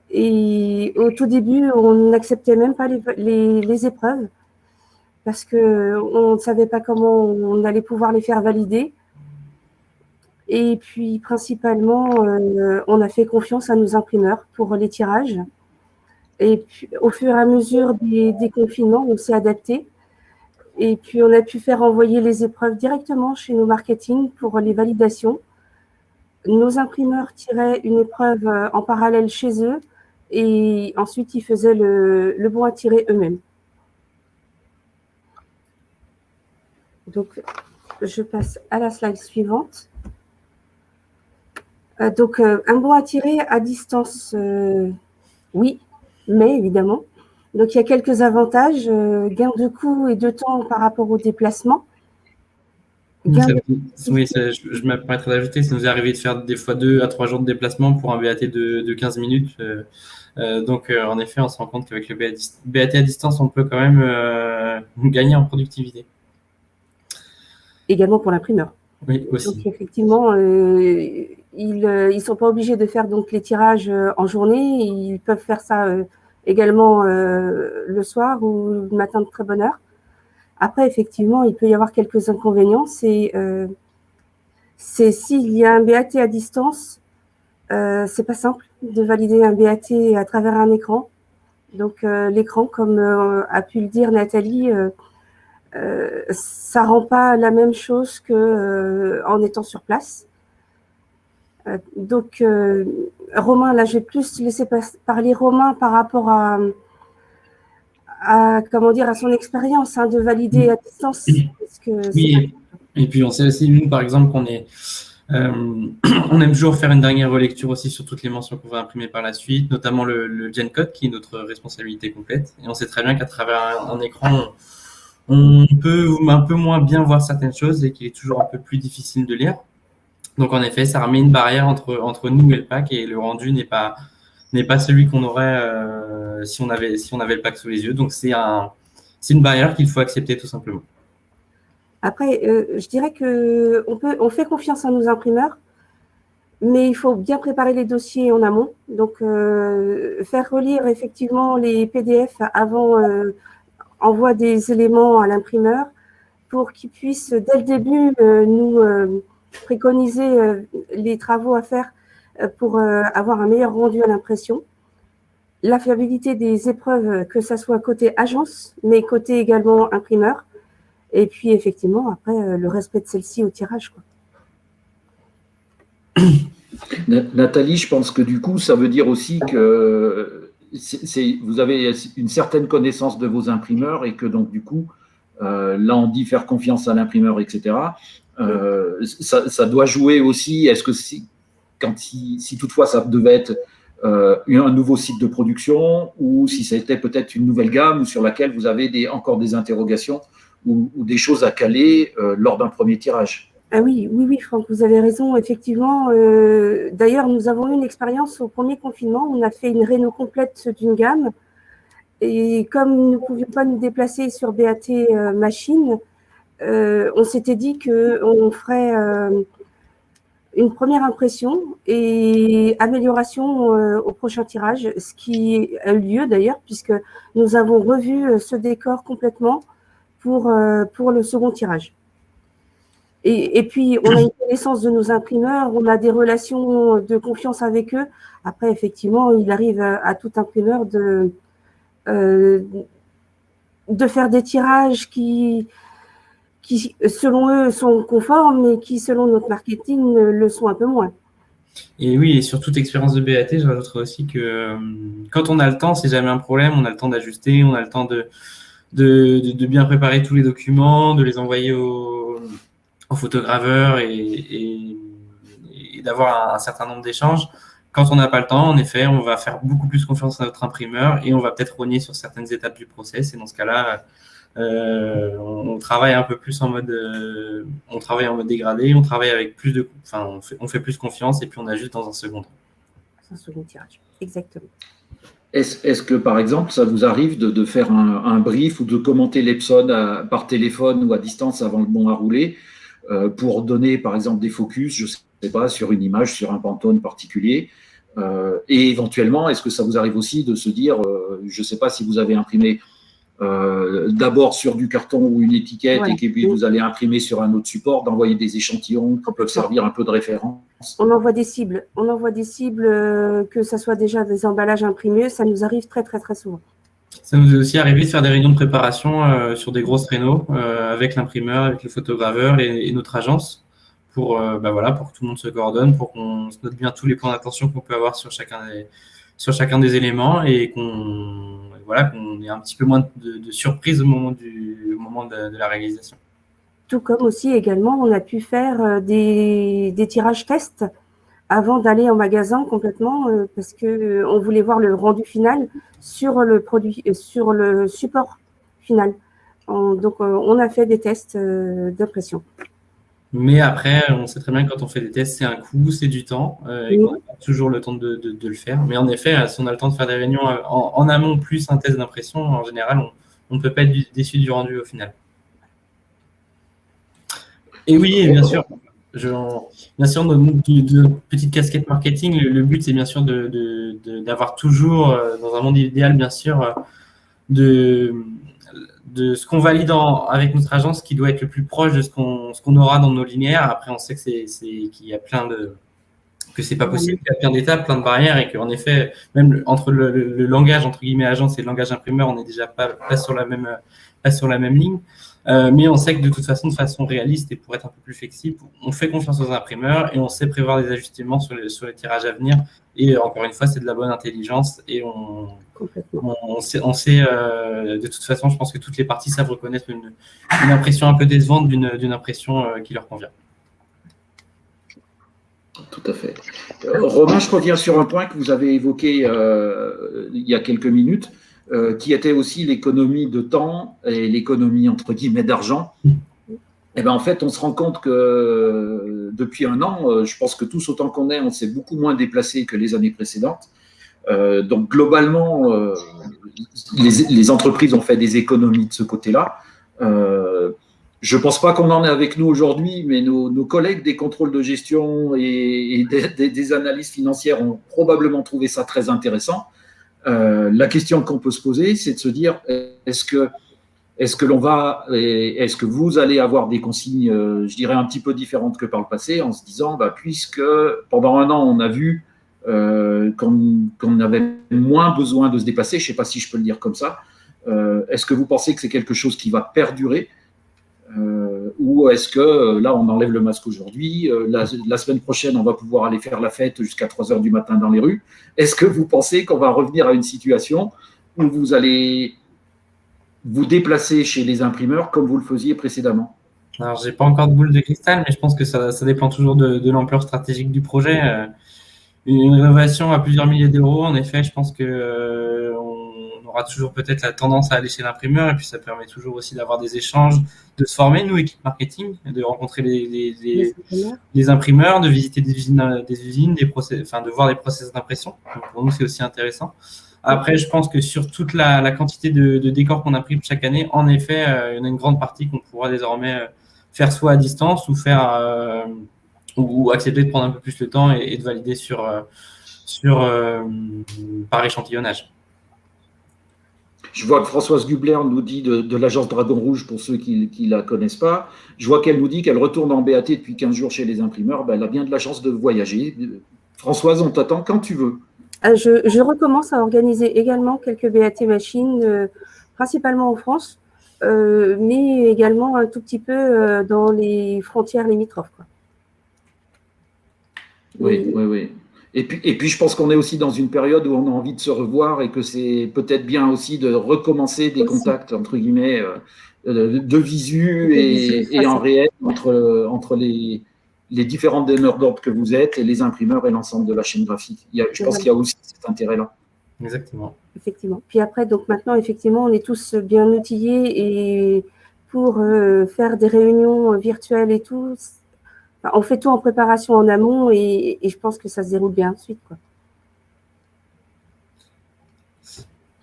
Et au tout début, on n'acceptait même pas les épreuves parce qu'on ne savait pas comment on allait pouvoir les faire valider. Et puis, principalement, on a fait confiance à nos imprimeurs pour les tirages. Et puis, au fur et à mesure des confinements, on s'est adapté. Et puis, on a pu faire envoyer les épreuves directement chez nos marketing pour les validations. Nos imprimeurs tiraient une épreuve en parallèle chez eux et ensuite, ils faisaient le bon à tirer eux-mêmes. Donc, je passe à la slide suivante. Donc, un bon à tirer à distance, oui, mais évidemment. Donc, il y a quelques avantages, gain de coût et de temps par rapport au déplacement. Oui, je me permettrais d'ajouter, ça nous est arrivé de faire des fois 2 à 3 jours de déplacement pour un BAT de 15 minutes. Donc, en effet, on se rend compte qu'avec le BAT à distance, on peut quand même gagner en productivité. Également pour l'imprimeur. Oui, aussi. Donc, effectivement, ils ne sont pas obligés de faire donc, les tirages en journée. Ils peuvent faire ça également le soir ou le matin de très bonne heure. Après, effectivement, il peut y avoir quelques inconvénients. C'est s'il y a un BAT à distance, c'est pas simple de valider un BAT à travers un écran. Donc, l'écran, comme a pu le dire Nathalie, ça rend pas la même chose que en étant sur place. Donc, Romain, là, je vais plus laisser parler Romain par rapport à comment dire, à son expérience de valider à distance. Parce que oui, et puis on sait aussi, nous, par exemple, qu'on est, on aime toujours faire une dernière relecture aussi sur toutes les mentions qu'on va imprimer par la suite, notamment le GenCode, qui est notre responsabilité complète. Et on sait très bien qu'à travers un écran, on peut un peu moins bien voir certaines choses et qu'il est toujours un peu plus difficile de lire. Donc, en effet, ça remet une barrière entre nous et le pack, et le rendu n'est pas celui qu'on aurait si on avait le pack sous les yeux. Donc, c'est une barrière qu'il faut accepter tout simplement. Après, je dirais qu'on fait confiance à nos imprimeurs, mais il faut bien préparer les dossiers en amont. Donc, faire relire effectivement les PDF avant envoi des éléments à l'imprimeur pour qu'il puisse, dès le début, nous préconiser les travaux à faire pour avoir un meilleur rendu à l'impression. La fiabilité des épreuves, que ça soit côté agence, mais côté également imprimeur. Et puis, effectivement, après, le respect de celle-ci au tirage, quoi. Nathalie, je pense que du coup, ça veut dire aussi que vous avez une certaine connaissance de vos imprimeurs et que donc, du coup, là, on dit faire confiance à l'imprimeur, etc. Ça doit jouer aussi. Est-ce que si toutefois ça devait être un nouveau site de production ou si c'était peut-être une nouvelle gamme ou sur laquelle vous avez encore des interrogations ou des choses à caler lors d'un premier tirage? Ah oui, Franck, vous avez raison, effectivement. D'ailleurs, nous avons eu une expérience au premier confinement. On a fait une réno complète d'une gamme. Et comme nous ne pouvions pas nous déplacer sur BAT machine, on s'était dit qu'on ferait une première impression et amélioration au prochain tirage, ce qui a eu lieu d'ailleurs, puisque nous avons revu ce décor complètement pour le second tirage. Et puis, on a une connaissance de nos imprimeurs, on a des relations de confiance avec eux. Après, effectivement, il arrive à tout imprimeur de faire des tirages qui, selon eux, sont conformes, mais qui, selon notre marketing, le sont un peu moins. Et oui, et sur toute expérience de BAT, je rajouterais aussi que quand on a le temps, c'est jamais un problème, on a le temps d'ajuster, on a le temps de bien préparer tous les documents, de les envoyer au photograveur et d'avoir un certain nombre d'échanges. Quand on n'a pas le temps, en effet, on va faire beaucoup plus confiance à notre imprimeur et on va peut-être rogner sur certaines étapes du process. Et dans ce cas-là, on travaille un peu plus en mode, on travaille en mode dégradé, on travaille avec on fait plus confiance et puis on ajuste dans un second temps. Un second tirage, exactement. Est-ce que, par exemple, ça vous arrive de faire un brief ou de commenter l'Epson par téléphone ou à distance avant le bon à rouler pour donner, par exemple, des focus, je ne sais pas, sur une image, sur un Pantone particulier. Et éventuellement, est-ce que ça vous arrive aussi de se dire, je ne sais pas si vous avez imprimé d'abord sur du carton ou une étiquette et que puis vous allez imprimer sur un autre support, d'envoyer des échantillons qui peuvent servir un peu de référence. On envoie des cibles. On envoie des cibles, que ce soit déjà des emballages imprimés, ça nous arrive très, très, très souvent. Ça nous est aussi arrivé de faire des réunions de préparation sur des grosses rénos avec l'imprimeur, avec le photograveur et notre agence pour, pour que tout le monde se coordonne, pour qu'on se note bien tous les points d'attention qu'on peut avoir sur chacun des éléments et qu'on ait un petit peu moins de surprise au moment de la réalisation. Tout comme aussi également, on a pu faire des tirages tests avant d'aller en magasin complètement parce que on voulait voir le rendu final sur le produit, sur le support final. Donc, on a fait des tests d'impression. Mais après, on sait très bien que quand on fait des tests, c'est un coût, c'est du temps, et qu'on n'a pas toujours le temps de le faire. Mais en effet, si on a le temps de faire des réunions en amont plus un test d'impression, en général, on ne peut pas être déçu du rendu au final. Et oui, bien sûr, de petite casquette marketing, le but, c'est bien sûr d'avoir toujours, dans un monde idéal, bien sûr, de ce qu'on valide avec notre agence qui doit être le plus proche de ce qu'on aura dans nos linéaires. Après, on sait qu'il y a que c'est pas possible, qu'il y a plein d'étapes, plein de barrières et qu'en effet, même entre le langage, entre guillemets, agence et le langage imprimeur, on n'est déjà pas sur la même ligne. Mais on sait que de toute façon, de façon réaliste et pour être un peu plus flexible, on fait confiance aux imprimeurs et on sait prévoir des ajustements sur les tirages à venir. Et encore une fois, c'est de la bonne intelligence et on sait de toute façon, je pense que toutes les parties savent reconnaître une impression un peu décevante d'une impression qui leur convient. Tout à fait. Romain, je reviens sur un point que vous avez évoqué il y a quelques minutes, qui était aussi l'économie de temps et l'économie, entre guillemets, d'argent. Et ben, en fait, on se rend compte que depuis un an, je pense que tous autant qu'on est, on s'est beaucoup moins déplacé que les années précédentes. Donc, globalement, les entreprises ont fait des économies de ce côté-là. Je ne pense pas qu'on en est avec nous aujourd'hui, mais nos collègues des contrôles de gestion et des analyses financières ont probablement trouvé ça très intéressant. La question qu'on peut se poser, c'est de se dire, est-ce que vous allez avoir des consignes, je dirais, un petit peu différentes que par le passé, en se disant, puisque pendant un an, on a vu qu'on avait moins besoin de se déplacer, je ne sais pas si je peux le dire comme ça, est-ce que vous pensez que c'est quelque chose qui va perdurer ou est-ce que là, on enlève le masque aujourd'hui, la semaine prochaine, on va pouvoir aller faire la fête jusqu'à 3h du matin dans les rues. Est-ce que vous pensez qu'on va revenir à une situation où vous allez vous déplacer chez les imprimeurs comme vous le faisiez précédemment? Alors, je n'ai pas encore de boule de cristal, mais je pense que ça dépend toujours de l'ampleur stratégique du projet. Une rénovation à plusieurs milliers d'euros, en effet, je pense que on aura toujours peut-être la tendance à aller chez l'imprimeur et puis ça permet toujours aussi d'avoir des échanges, de se former, nous, équipe marketing, de rencontrer les imprimeurs, de visiter des usines, de voir des process d'impression. Donc, pour nous, c'est aussi intéressant. Après, je pense que sur toute la quantité de décors qu'on imprime chaque année, en effet, il y en a une grande partie qu'on pourra désormais faire soit à distance ou accepter de prendre un peu plus le temps et de valider par échantillonnage. Je vois que Françoise Gubler nous dit de l'agence Dragon Rouge, pour ceux qui ne la connaissent pas. Je vois qu'elle nous dit qu'elle retourne en BAT depuis 15 jours chez les imprimeurs. Elle a bien de la chance de voyager. Françoise, on t'attend quand tu veux. Je recommence à organiser également quelques BAT machines, principalement en France, mais également un tout petit peu dans les frontières limitrophes. Oui. Et puis, je pense qu'on est aussi dans une période où on a envie de se revoir et que c'est peut-être bien aussi de recommencer des contacts, entre guillemets, de visu et en réel entre les différents donneurs d'ordre que vous êtes et les imprimeurs et l'ensemble de la chaîne graphique. Je pense qu'il y a aussi cet intérêt-là. Exactement. Effectivement. Puis après, donc maintenant, effectivement, on est tous bien outillés et pour faire des réunions virtuelles et tout, on fait tout en préparation en amont et je pense que ça se déroule bien ensuite.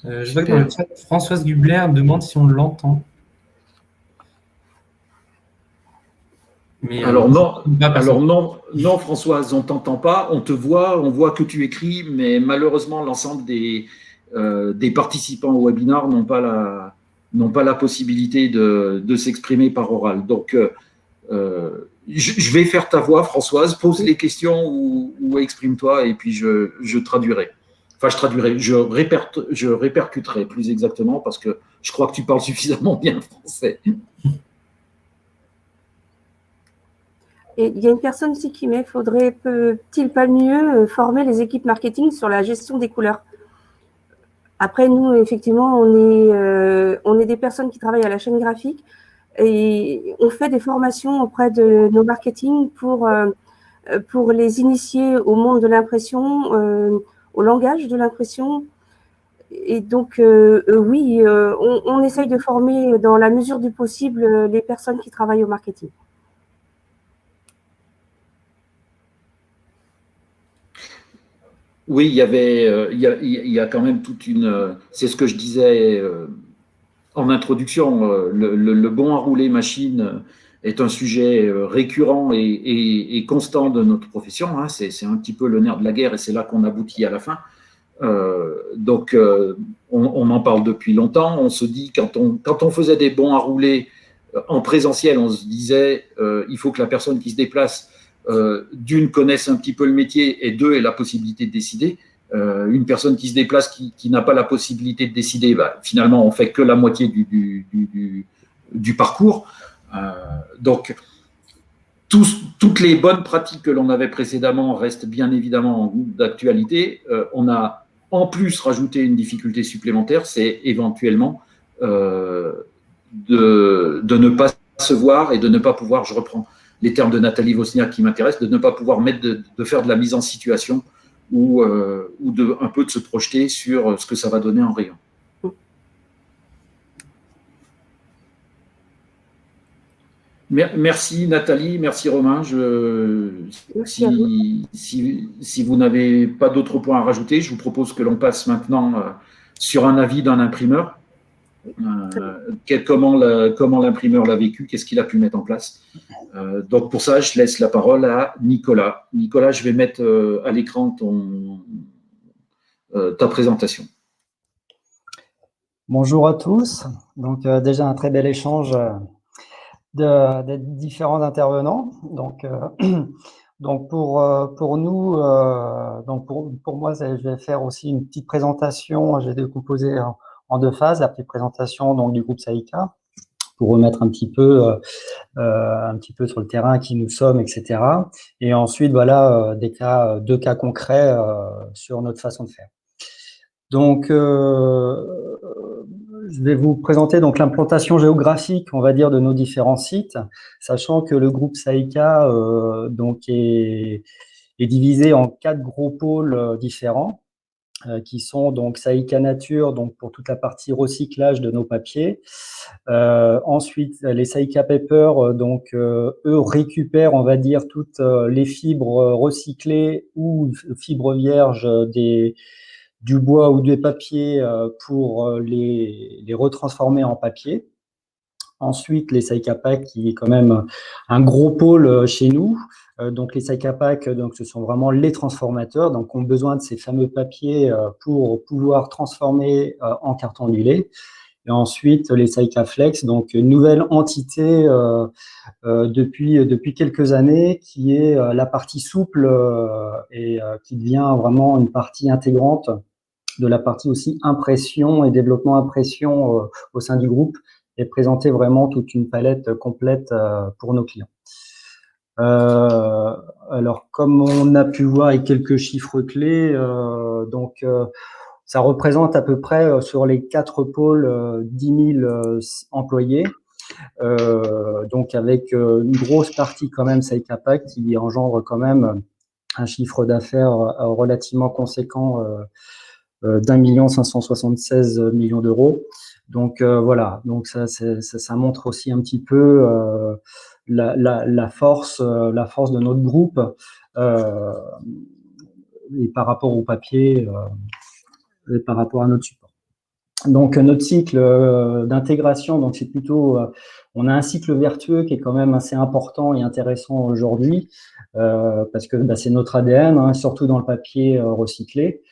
Je vois que dans le chat, Françoise Gubler demande si on l'entend. Mais, Alors non, pas personne. non, Françoise, on t'entend pas, on te voit, on voit que tu écris, mais malheureusement, l'ensemble des participants au webinar n'ont pas la possibilité de s'exprimer par oral. Donc, je vais faire ta voix, Françoise, pose les questions ou exprime-toi, et puis je traduirai. Enfin, je répercuterai plus exactement, parce que je crois que tu parles suffisamment bien français. Et il y a une personne aussi qui met, peut-il pas mieux former les équipes marketing sur la gestion des couleurs? Après, nous, effectivement, on est des personnes qui travaillent à la chaîne graphique et on fait des formations auprès de nos marketing pour les initier au monde de l'impression, au langage de l'impression. Et donc, oui, on essaye de former dans la mesure du possible les personnes qui travaillent au marketing. Oui, il y a quand même toute une. C'est ce que je disais en introduction. Le bon à rouler machine est un sujet récurrent et constant de notre profession. Hein. C'est un petit peu le nerf de la guerre et c'est là qu'on aboutit à la fin. Donc, on en parle depuis longtemps. On se dit, quand on faisait des bons à rouler en présentiel, on se disait il faut que la personne qui se déplace d'une, connaisse un petit peu le métier et deux, ait la possibilité de décider. Une personne qui se déplace, qui n'a pas la possibilité de décider, bah, finalement, on fait que la moitié du parcours. Donc, toutes les bonnes pratiques que l'on avait précédemment restent bien évidemment d'actualité. On a en plus rajouté une difficulté supplémentaire, c'est éventuellement de ne pas se voir et de ne pas pouvoir, je reprends les termes de Nathalie Wozniak qui m'intéressent, de ne pas pouvoir de faire de la mise en situation ou un peu de se projeter sur ce que ça va donner en rayon. Merci Nathalie, merci Romain. Si vous n'avez pas d'autres points à rajouter, je vous propose que l'on passe maintenant sur un avis d'un imprimeur. Comment l'imprimeur l'a vécu, qu'est-ce qu'il a pu mettre en place. Donc pour ça, je laisse la parole à Nicolas. Nicolas, je vais mettre à l'écran ta présentation. Bonjour à tous. Donc déjà un très bel échange des différents intervenants. Donc, donc pour nous, donc pour moi, je vais faire aussi une petite présentation. Je vais décomposer en deux phases. La petite présentation donc du groupe Saïka pour remettre un petit peu sur le terrain qui nous sommes, etc. Et ensuite, voilà, deux cas concrets sur notre façon de faire. Donc, je vais vous présenter donc l'implantation géographique, on va dire, de nos différents sites, sachant que le groupe Saïka donc est divisé en 4 gros pôles différents, qui sont donc Saïka Nature, donc pour toute la partie recyclage de nos papiers. Ensuite, les Saïka Paper, donc eux récupèrent, on va dire, toutes les fibres recyclées ou fibres vierges du bois ou des papiers pour les retransformer en papier. Ensuite, les Saïka Pack, qui est quand même un gros pôle chez nous. Donc, les Saïka Pack, donc, ce sont vraiment les transformateurs, donc ont besoin de ces fameux papiers pour pouvoir transformer en carton ondulé. Et ensuite, les Saïka Flex, donc une nouvelle entité depuis quelques années, qui est la partie souple et qui devient vraiment une partie intégrante de la partie aussi impression et développement impression au sein du groupe, et présenter vraiment toute une palette complète pour nos clients. Alors, comme on a pu voir avec quelques chiffres clés, donc ça représente à peu près sur les 4 pôles 10 000 employés. Donc avec une grosse partie quand même Saïka Pack qui engendre quand même un chiffre d'affaires relativement conséquent d'1 576 000 d'euros. Donc voilà, donc ça montre aussi un petit peu la force de notre groupe et par rapport au papier et par rapport à notre support. Donc, notre cycle d'intégration, donc c'est plutôt, on a un cycle vertueux qui est quand même assez important et intéressant aujourd'hui, parce que c'est notre ADN, hein, surtout dans le papier recyclé.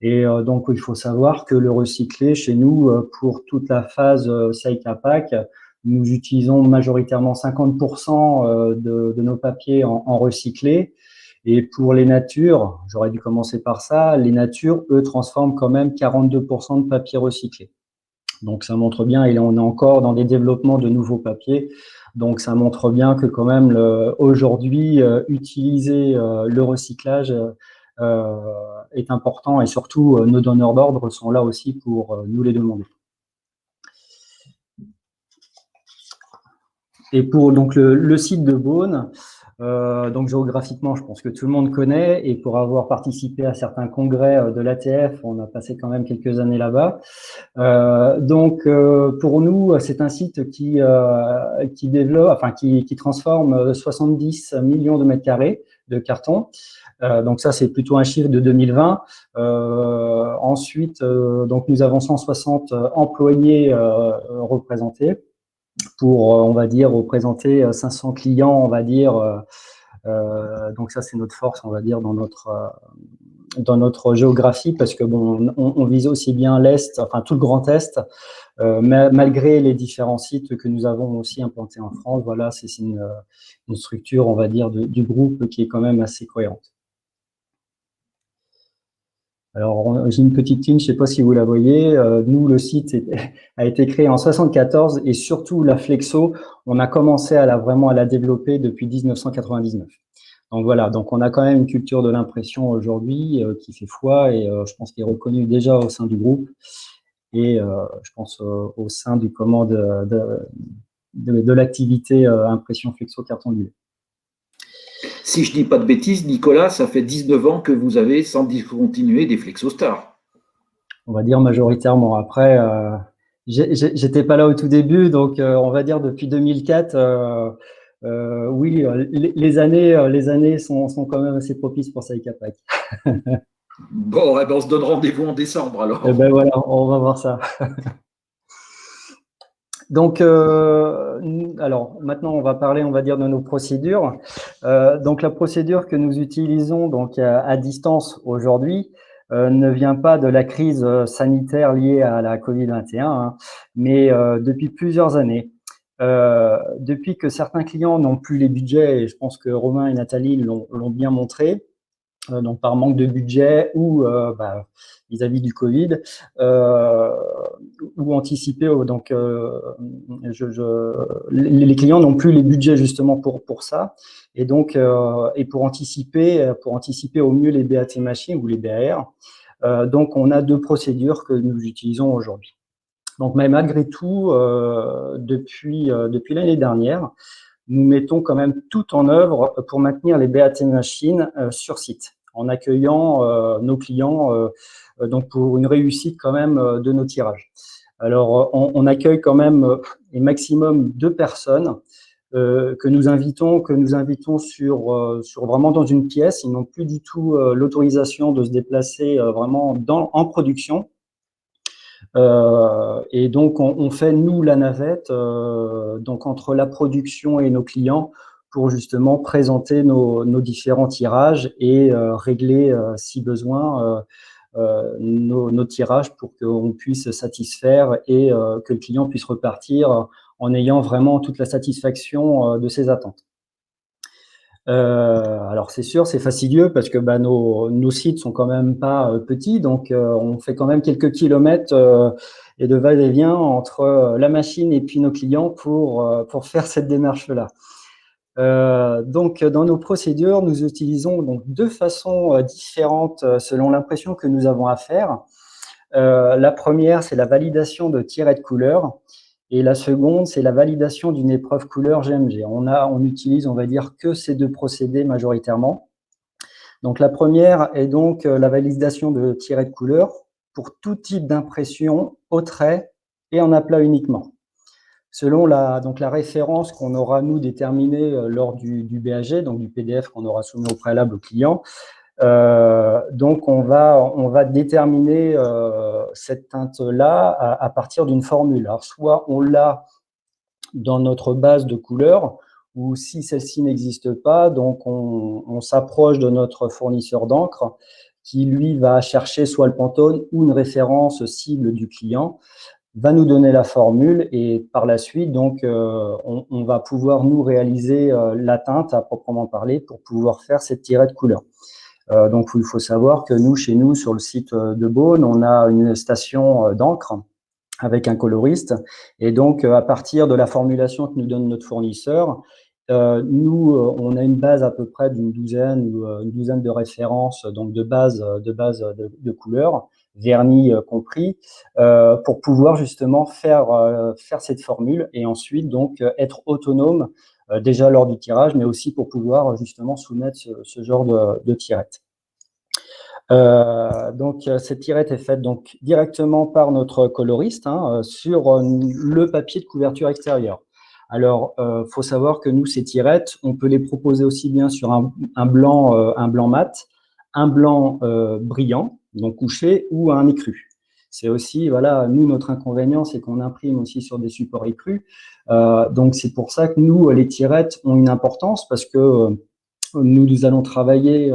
Et donc, il faut savoir que le recyclé, chez nous, pour toute la phase Saïka Pack, nous utilisons majoritairement 50% de nos papiers en recyclé. Et pour les natures, j'aurais dû commencer par ça, les natures, eux, transforment quand même 42% de papier recyclé. Donc, ça montre bien, et là, on est encore dans des développements de nouveaux papiers. Donc, ça montre bien que quand même, aujourd'hui, utiliser le recyclage est important, et surtout, nos donneurs d'ordre sont là aussi pour nous les demander. Et pour donc le site de Beaune, donc géographiquement, je pense que tout le monde connaît, et pour avoir participé à certains congrès de l'ATF, on a passé quand même quelques années là-bas. Donc pour nous, c'est un site qui développe, enfin qui transforme 70 millions de mètres carrés de carton. Donc ça, c'est plutôt un chiffre de 2020. Ensuite, donc nous avons 160 employés représentés pour, on va dire, représenter 500 clients, on va dire. Donc ça, c'est notre force, on va dire, dans notre géographie, parce que bon, on vise aussi bien l'Est, enfin tout le Grand Est, malgré les différents sites que nous avons aussi implantés en France. Voilà, c'est une structure, on va dire, du groupe qui est quand même assez cohérente. Alors, j'ai une petite ligne, je ne sais pas si vous la voyez. Nous, le site a été créé en 74, et surtout la Flexo, on a commencé vraiment à la développer depuis 1999. Donc voilà, donc on a quand même une culture de l'impression aujourd'hui qui fait foi, et je pense qu'elle est reconnue déjà au sein du groupe, et je pense au sein du commande de l'activité impression Flexo carton lié. Si je ne dis pas de bêtises, Nicolas, ça fait 19 ans que vous avez sans discontinuer des FlexoStar. On va dire majoritairement. Après, j'étais pas là au tout début, donc on va dire depuis 2004. Oui, les années sont quand même assez propices pour Saïka Pack. Bon, eh ben, on se donne rendez-vous en décembre alors. Eh ben voilà, on va voir ça. Donc, alors maintenant, on va parler, on va dire, de nos procédures. Donc, la procédure que nous utilisons donc à distance aujourd'hui ne vient pas de la crise sanitaire liée à la Covid-21, hein, mais depuis plusieurs années. Depuis que certains clients n'ont plus les budgets, et je pense que Romain et Nathalie l'ont bien montré, donc par manque de budget ou vis-à-vis du Covid, ou anticipé. Donc, les clients n'ont plus les budgets justement pour ça, et donc et pour anticiper au mieux les BAT machines ou les BAR. Donc, on a deux procédures que nous utilisons aujourd'hui. Donc, mais malgré tout, depuis l'année dernière, nous mettons quand même tout en œuvre pour maintenir les BAT machines sur site, en accueillant nos clients donc pour une réussite quand même de nos tirages. Alors, on accueille quand même un maximum 2 personnes que nous invitons sur vraiment dans une pièce. Ils n'ont plus du tout l'autorisation de se déplacer vraiment en production. Et donc, on fait, nous, la navette donc entre la production et nos clients pour justement présenter nos différents tirages et régler, si besoin, nos tirages pour qu'on puisse satisfaire et que le client puisse repartir en ayant vraiment toute la satisfaction de ses attentes. Alors c'est sûr, c'est fastidieux parce que nos sites sont quand même pas petits, donc on fait quand même quelques kilomètres et de va-et-vient entre la machine et puis nos clients pour faire cette démarche-là. Donc dans nos procédures, nous utilisons donc 2 façons différentes selon l'impression que nous avons à faire. La première, c'est la validation de tirets de couleur. Et la seconde, c'est la validation d'une épreuve couleur GMG. On utilise, on va dire, que ces 2 procédés majoritairement. Donc, la première est donc la validation de tirets de couleur pour tout type d'impression au trait et en aplat uniquement. Selon la référence qu'on aura, nous, déterminée lors du BAG, donc du PDF qu'on aura soumis au préalable au client, Donc, on va déterminer cette teinte-là à partir d'une formule. Alors, soit on l'a dans notre base de couleurs, ou si celle-ci n'existe pas, donc on s'approche de notre fournisseur d'encre qui, lui, va chercher soit le Pantone ou une référence cible du client, va nous donner la formule et par la suite, donc, on va pouvoir nous réaliser la teinte à proprement parler pour pouvoir faire cette tirette couleur. Donc, il faut savoir que nous, chez nous, sur le site de Beaune, on a une station d'encre avec un coloriste. Et donc, à partir de la formulation que nous donne notre fournisseur, nous, on a une base à peu près d'une douzaine ou une douzaine de références, donc de bases de couleurs, vernis compris, pour pouvoir justement faire cette formule et ensuite donc être autonome déjà lors du tirage, mais aussi pour pouvoir justement soumettre ce genre de tirette. Donc, cette tirette est faite donc directement par notre coloriste sur le papier de couverture extérieure. Alors, faut savoir que nous, ces tirettes, on peut les proposer aussi bien sur un blanc mat, un blanc brillant, donc couché, ou un écru. C'est aussi, voilà, nous, notre inconvénient, c'est qu'on imprime aussi sur des supports écrus. Donc, c'est pour ça que nous, les tirettes ont une importance parce que nous allons travailler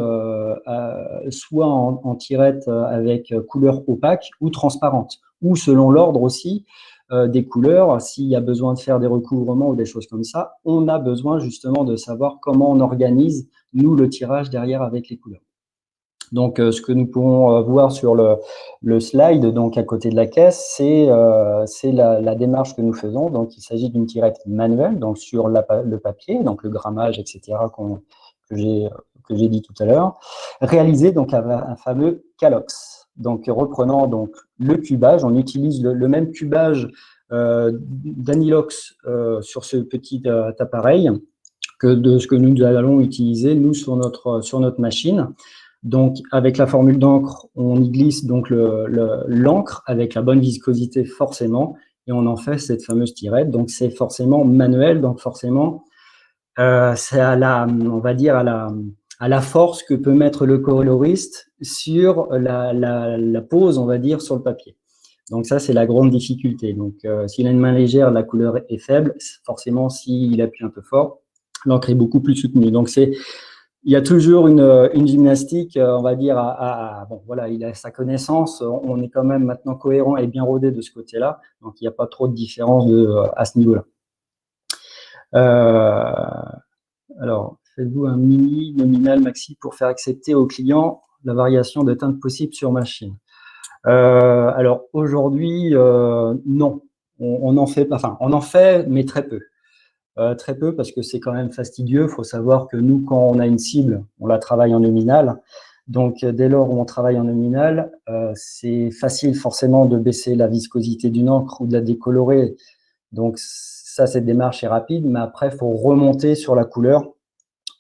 soit en tirette avec couleur opaque ou transparente, ou selon l'ordre aussi des couleurs, s'il y a besoin de faire des recouvrements ou des choses comme ça, on a besoin justement de savoir comment on organise, nous, le tirage derrière avec les couleurs. Donc, ce que nous pouvons voir sur le slide, donc à côté de la caisse, c'est la démarche que nous faisons. Donc, il s'agit d'une tirette manuelle, donc sur le papier, donc le grammage, etc., que j'ai dit tout à l'heure, réalisée donc avec un fameux Calox. Donc, reprenant donc le cubage, on utilise le même cubage d'Anilox sur ce petit appareil que de ce que nous allons utiliser, nous, sur notre machine. Donc, avec la formule d'encre, on y glisse donc l'encre avec la bonne viscosité forcément, et on en fait cette fameuse tirette. Donc, c'est forcément manuel, donc forcément, c'est on va dire à la force que peut mettre le coloriste sur la pose, on va dire, sur le papier. Donc ça, c'est la grande difficulté. Donc, s'il a une main légère, la couleur est faible. Forcément, s'il appuie un peu fort, l'encre est beaucoup plus soutenue. Donc, il y a toujours une gymnastique, on va dire, bon, voilà, il a sa connaissance, on est quand même maintenant cohérent et bien rodé de ce côté-là, donc il n'y a pas trop de différence à ce niveau-là. Alors, faites-vous un mini, nominal, maxi pour faire accepter au client la variation de teinte possible sur machine. Alors, aujourd'hui, non, on en fait pas, enfin, on en fait, mais très peu. Très peu parce que c'est quand même fastidieux. Il faut savoir que nous, quand on a une cible, on la travaille en nominal. Donc, dès lors où on travaille en nominal, c'est facile forcément de baisser la viscosité d'une encre ou de la décolorer. Donc, ça, cette démarche est rapide, mais après, il faut remonter sur la couleur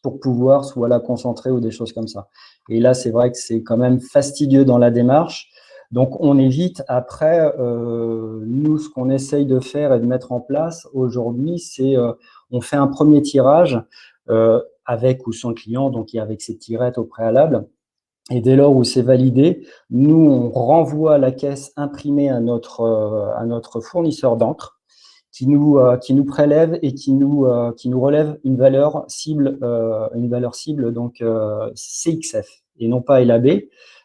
pour pouvoir soit la concentrer ou des choses comme ça. Et là, c'est vrai que c'est quand même fastidieux dans la démarche. Donc, on évite. Après, nous, ce qu'on essaye de faire et de mettre en place aujourd'hui, c'est on fait un premier tirage avec ou sans client, donc avec cette tirette au préalable. Et dès lors où c'est validé, nous, on renvoie la caisse imprimée à notre fournisseur d'encre qui nous prélève et qui nous relève une valeur cible donc CXF et non pas LAB.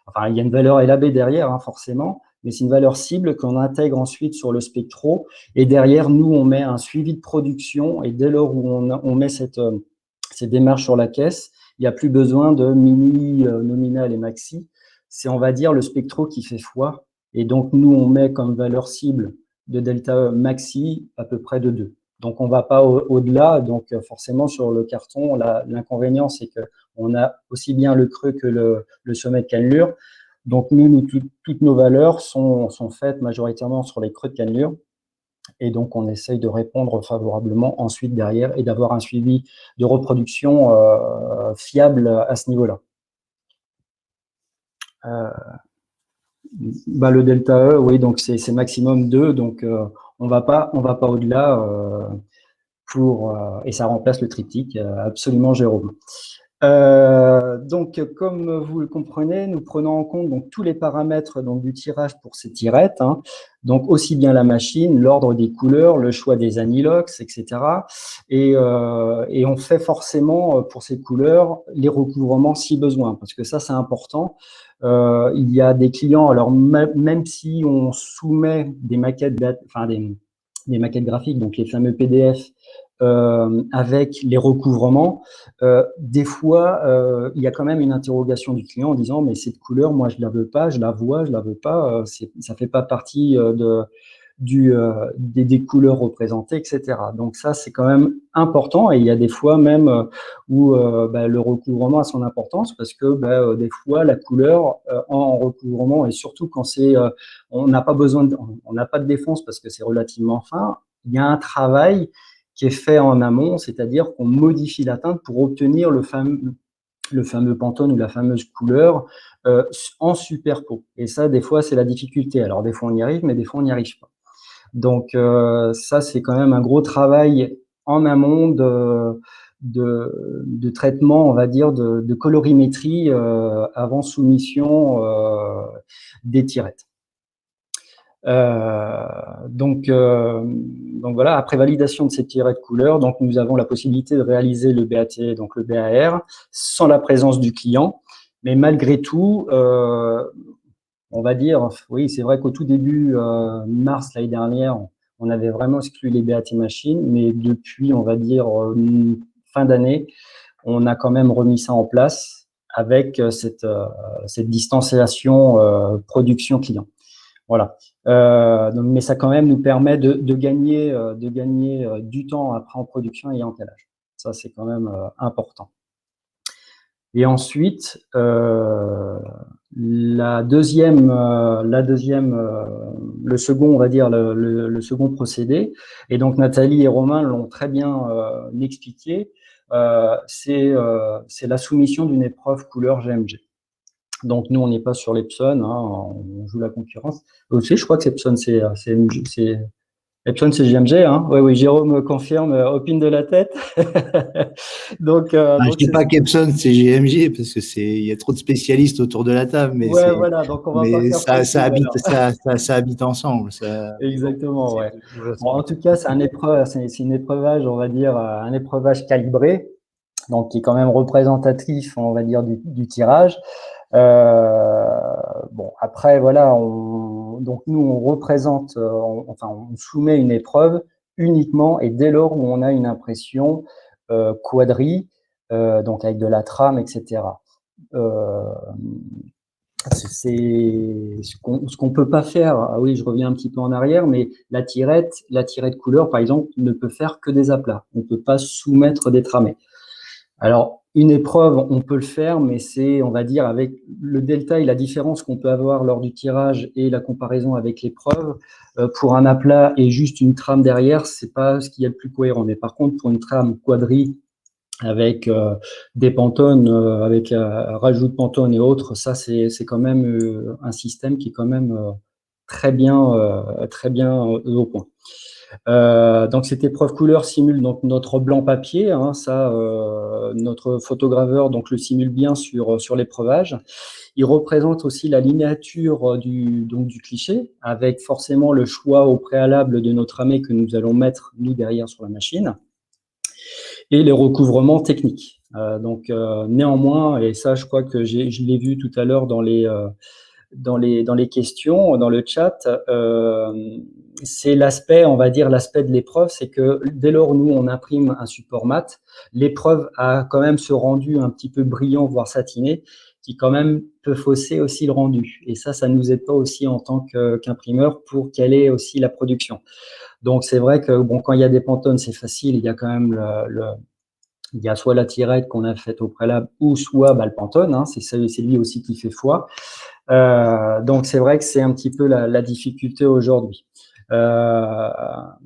Enfin, il y a une valeur LAB derrière, forcément, mais c'est une valeur cible qu'on intègre ensuite sur le spectro. Et derrière, nous, on met un suivi de production. Et dès lors où on met cette démarche sur la caisse, il n'y a plus besoin de mini, nominal et maxi. C'est, on va dire, le spectro qui fait foi. Et donc, nous, on met comme valeur cible de delta maxi à peu près de 2. Donc, on ne va pas au-delà. Donc, forcément, sur le carton, l'inconvénient, c'est qu'on a aussi bien le creux que le sommet de cannelure. Donc, nous toutes nos valeurs sont faites majoritairement sur les creux de cannelure. Et donc, on essaye de répondre favorablement ensuite derrière et d'avoir un suivi de reproduction fiable à ce niveau-là. Le delta E, oui, donc c'est maximum 2, donc on va pas au-delà et ça remplace le triptyque, absolument Jérôme. Donc, comme vous le comprenez, nous prenons en compte donc tous les paramètres donc du tirage pour ces tirettes, hein. Donc aussi bien la machine, l'ordre des couleurs, le choix des anilox, etc. Et on fait forcément pour ces couleurs les recouvrements si besoin, parce que ça c'est important. Il y a des clients, alors même si on soumet des maquettes, enfin des maquettes graphiques, donc les fameux PDF. Avec les recouvrements, des fois, il y a quand même une interrogation du client en disant mais cette couleur, moi je la veux pas, je la vois, je la veux pas, ça fait pas partie des couleurs représentées, etc. Donc ça c'est quand même important et il y a des fois même où le recouvrement a son importance parce que des fois la couleur en recouvrement et surtout quand c'est on n'a pas besoin on n'a pas de défense parce que c'est relativement fin, il y a un travail qui est fait en amont, c'est-à-dire qu'on modifie la teinte pour obtenir le fameux Pantone ou la fameuse couleur en superpo. Et ça, des fois, c'est la difficulté. Alors, des fois, on y arrive, mais des fois, on n'y arrive pas. Donc, ça, c'est quand même un gros travail en amont de traitement, on va dire, de colorimétrie avant soumission des tirettes. Donc voilà, après validation de ces tirettes couleurs, donc nous avons la possibilité de réaliser le BAT, donc le BAR, sans la présence du client. Mais malgré tout, on va dire, oui, c'est vrai qu'au tout début, mars l'année dernière, on avait vraiment exclu les BAT machines, mais depuis, on va dire, fin d'année, on a quand même remis ça en place avec cette distanciation production client. Voilà. Mais ça quand même nous permet de gagner du temps après en production et en calage. Ça, c'est quand même important. Et ensuite, le second, on va dire, le second procédé, et donc Nathalie et Romain l'ont très bien expliqué, c'est la soumission d'une épreuve couleur GMG. Donc, nous, on n'est pas sur l'Epson, hein, on joue la concurrence. Aussi, je crois que Epson, c'est Epson, c'est GMG, hein. Oui, Jérôme confirme, opine de la tête. Donc, Je dis pas qu'Epson, c'est GMG, parce que il y a trop de spécialistes autour de la table, mais ouais, voilà, donc on va pas faire ça habite ensemble. Exactement, ouais. Bon, en tout cas, c'est une épreuvage, on va dire, un épreuvage calibré, donc qui est quand même représentatif, on va dire, du tirage. Bon, après, voilà, donc nous, on représente, on soumet une épreuve uniquement et dès lors où on a une impression quadri, donc avec de la trame, etc. C'est ce qu'on peut pas faire. Ah oui, je reviens un petit peu en arrière, mais la tirette couleur, par exemple, ne peut faire que des aplats. On ne peut pas soumettre des tramés. Alors, une épreuve, on peut le faire, mais c'est, on va dire, avec le delta et la différence qu'on peut avoir lors du tirage et la comparaison avec l'épreuve, pour un aplat et juste une trame derrière, c'est pas ce qui est le plus cohérent. Mais par contre, pour une trame quadri avec des pantones, avec rajout de pantones et autres, ça, c'est quand même un système qui est quand même très bien au point. Donc cette épreuve couleur simule donc notre blanc papier, hein, ça notre photograveur donc le simule bien sur l'épreuvage. Il représente aussi la linéature du cliché avec forcément le choix au préalable de notre ramé que nous allons mettre nous derrière sur la machine et les recouvrements techniques. Néanmoins, et ça je crois que je l'ai vu tout à l'heure dans les questions, dans le chat, c'est l'aspect, on va dire, l'aspect de l'épreuve, c'est que dès lors où nous, on imprime un support mat, l'épreuve a quand même ce rendu un petit peu brillant, voire satiné, qui quand même peut fausser aussi le rendu. Et ça nous aide pas aussi en tant qu'imprimeur pour caler aussi la production. Donc, c'est vrai que, bon, quand il y a des pantones, c'est facile, il y a quand même il y a soit la tirette qu'on a faite au préalable ou soit le pantone, hein, c'est lui aussi qui fait foi. Donc, c'est vrai que c'est un petit peu la difficulté aujourd'hui. Voilà.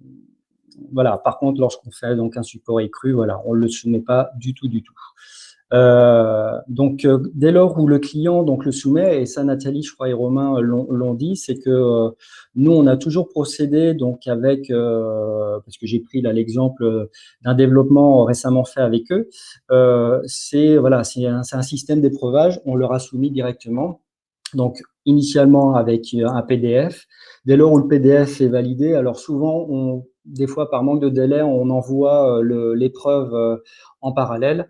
Par contre, lorsqu'on fait donc un support écru, voilà, on le soumet pas du tout. Dès lors où le client donc le soumet, et ça Nathalie, je crois, et Romain l'ont dit, c'est que nous on a toujours procédé donc avec, parce que j'ai pris là l'exemple d'un développement récemment fait avec eux, c'est un système d'épreuvage, on leur a soumis directement. Donc, initialement avec un PDF. Dès lors où le PDF est validé, alors souvent, des fois, par manque de délai, on envoie l'épreuve en parallèle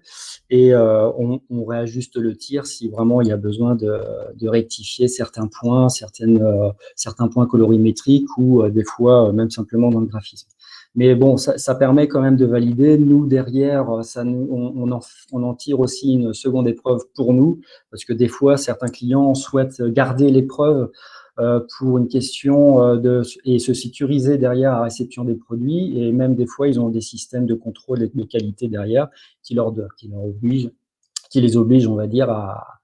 et on réajuste le tir si vraiment il y a besoin de rectifier certains points, certains points colorimétriques ou des fois même simplement dans le graphisme. Mais bon, ça permet quand même de valider. Nous, derrière, on en tire aussi une seconde épreuve pour nous, parce que des fois, certains clients souhaitent garder l'épreuve pour une question et se sécuriser derrière la réception des produits. Et même des fois, ils ont des systèmes de contrôle de qualité derrière qui les obligent, on va dire, à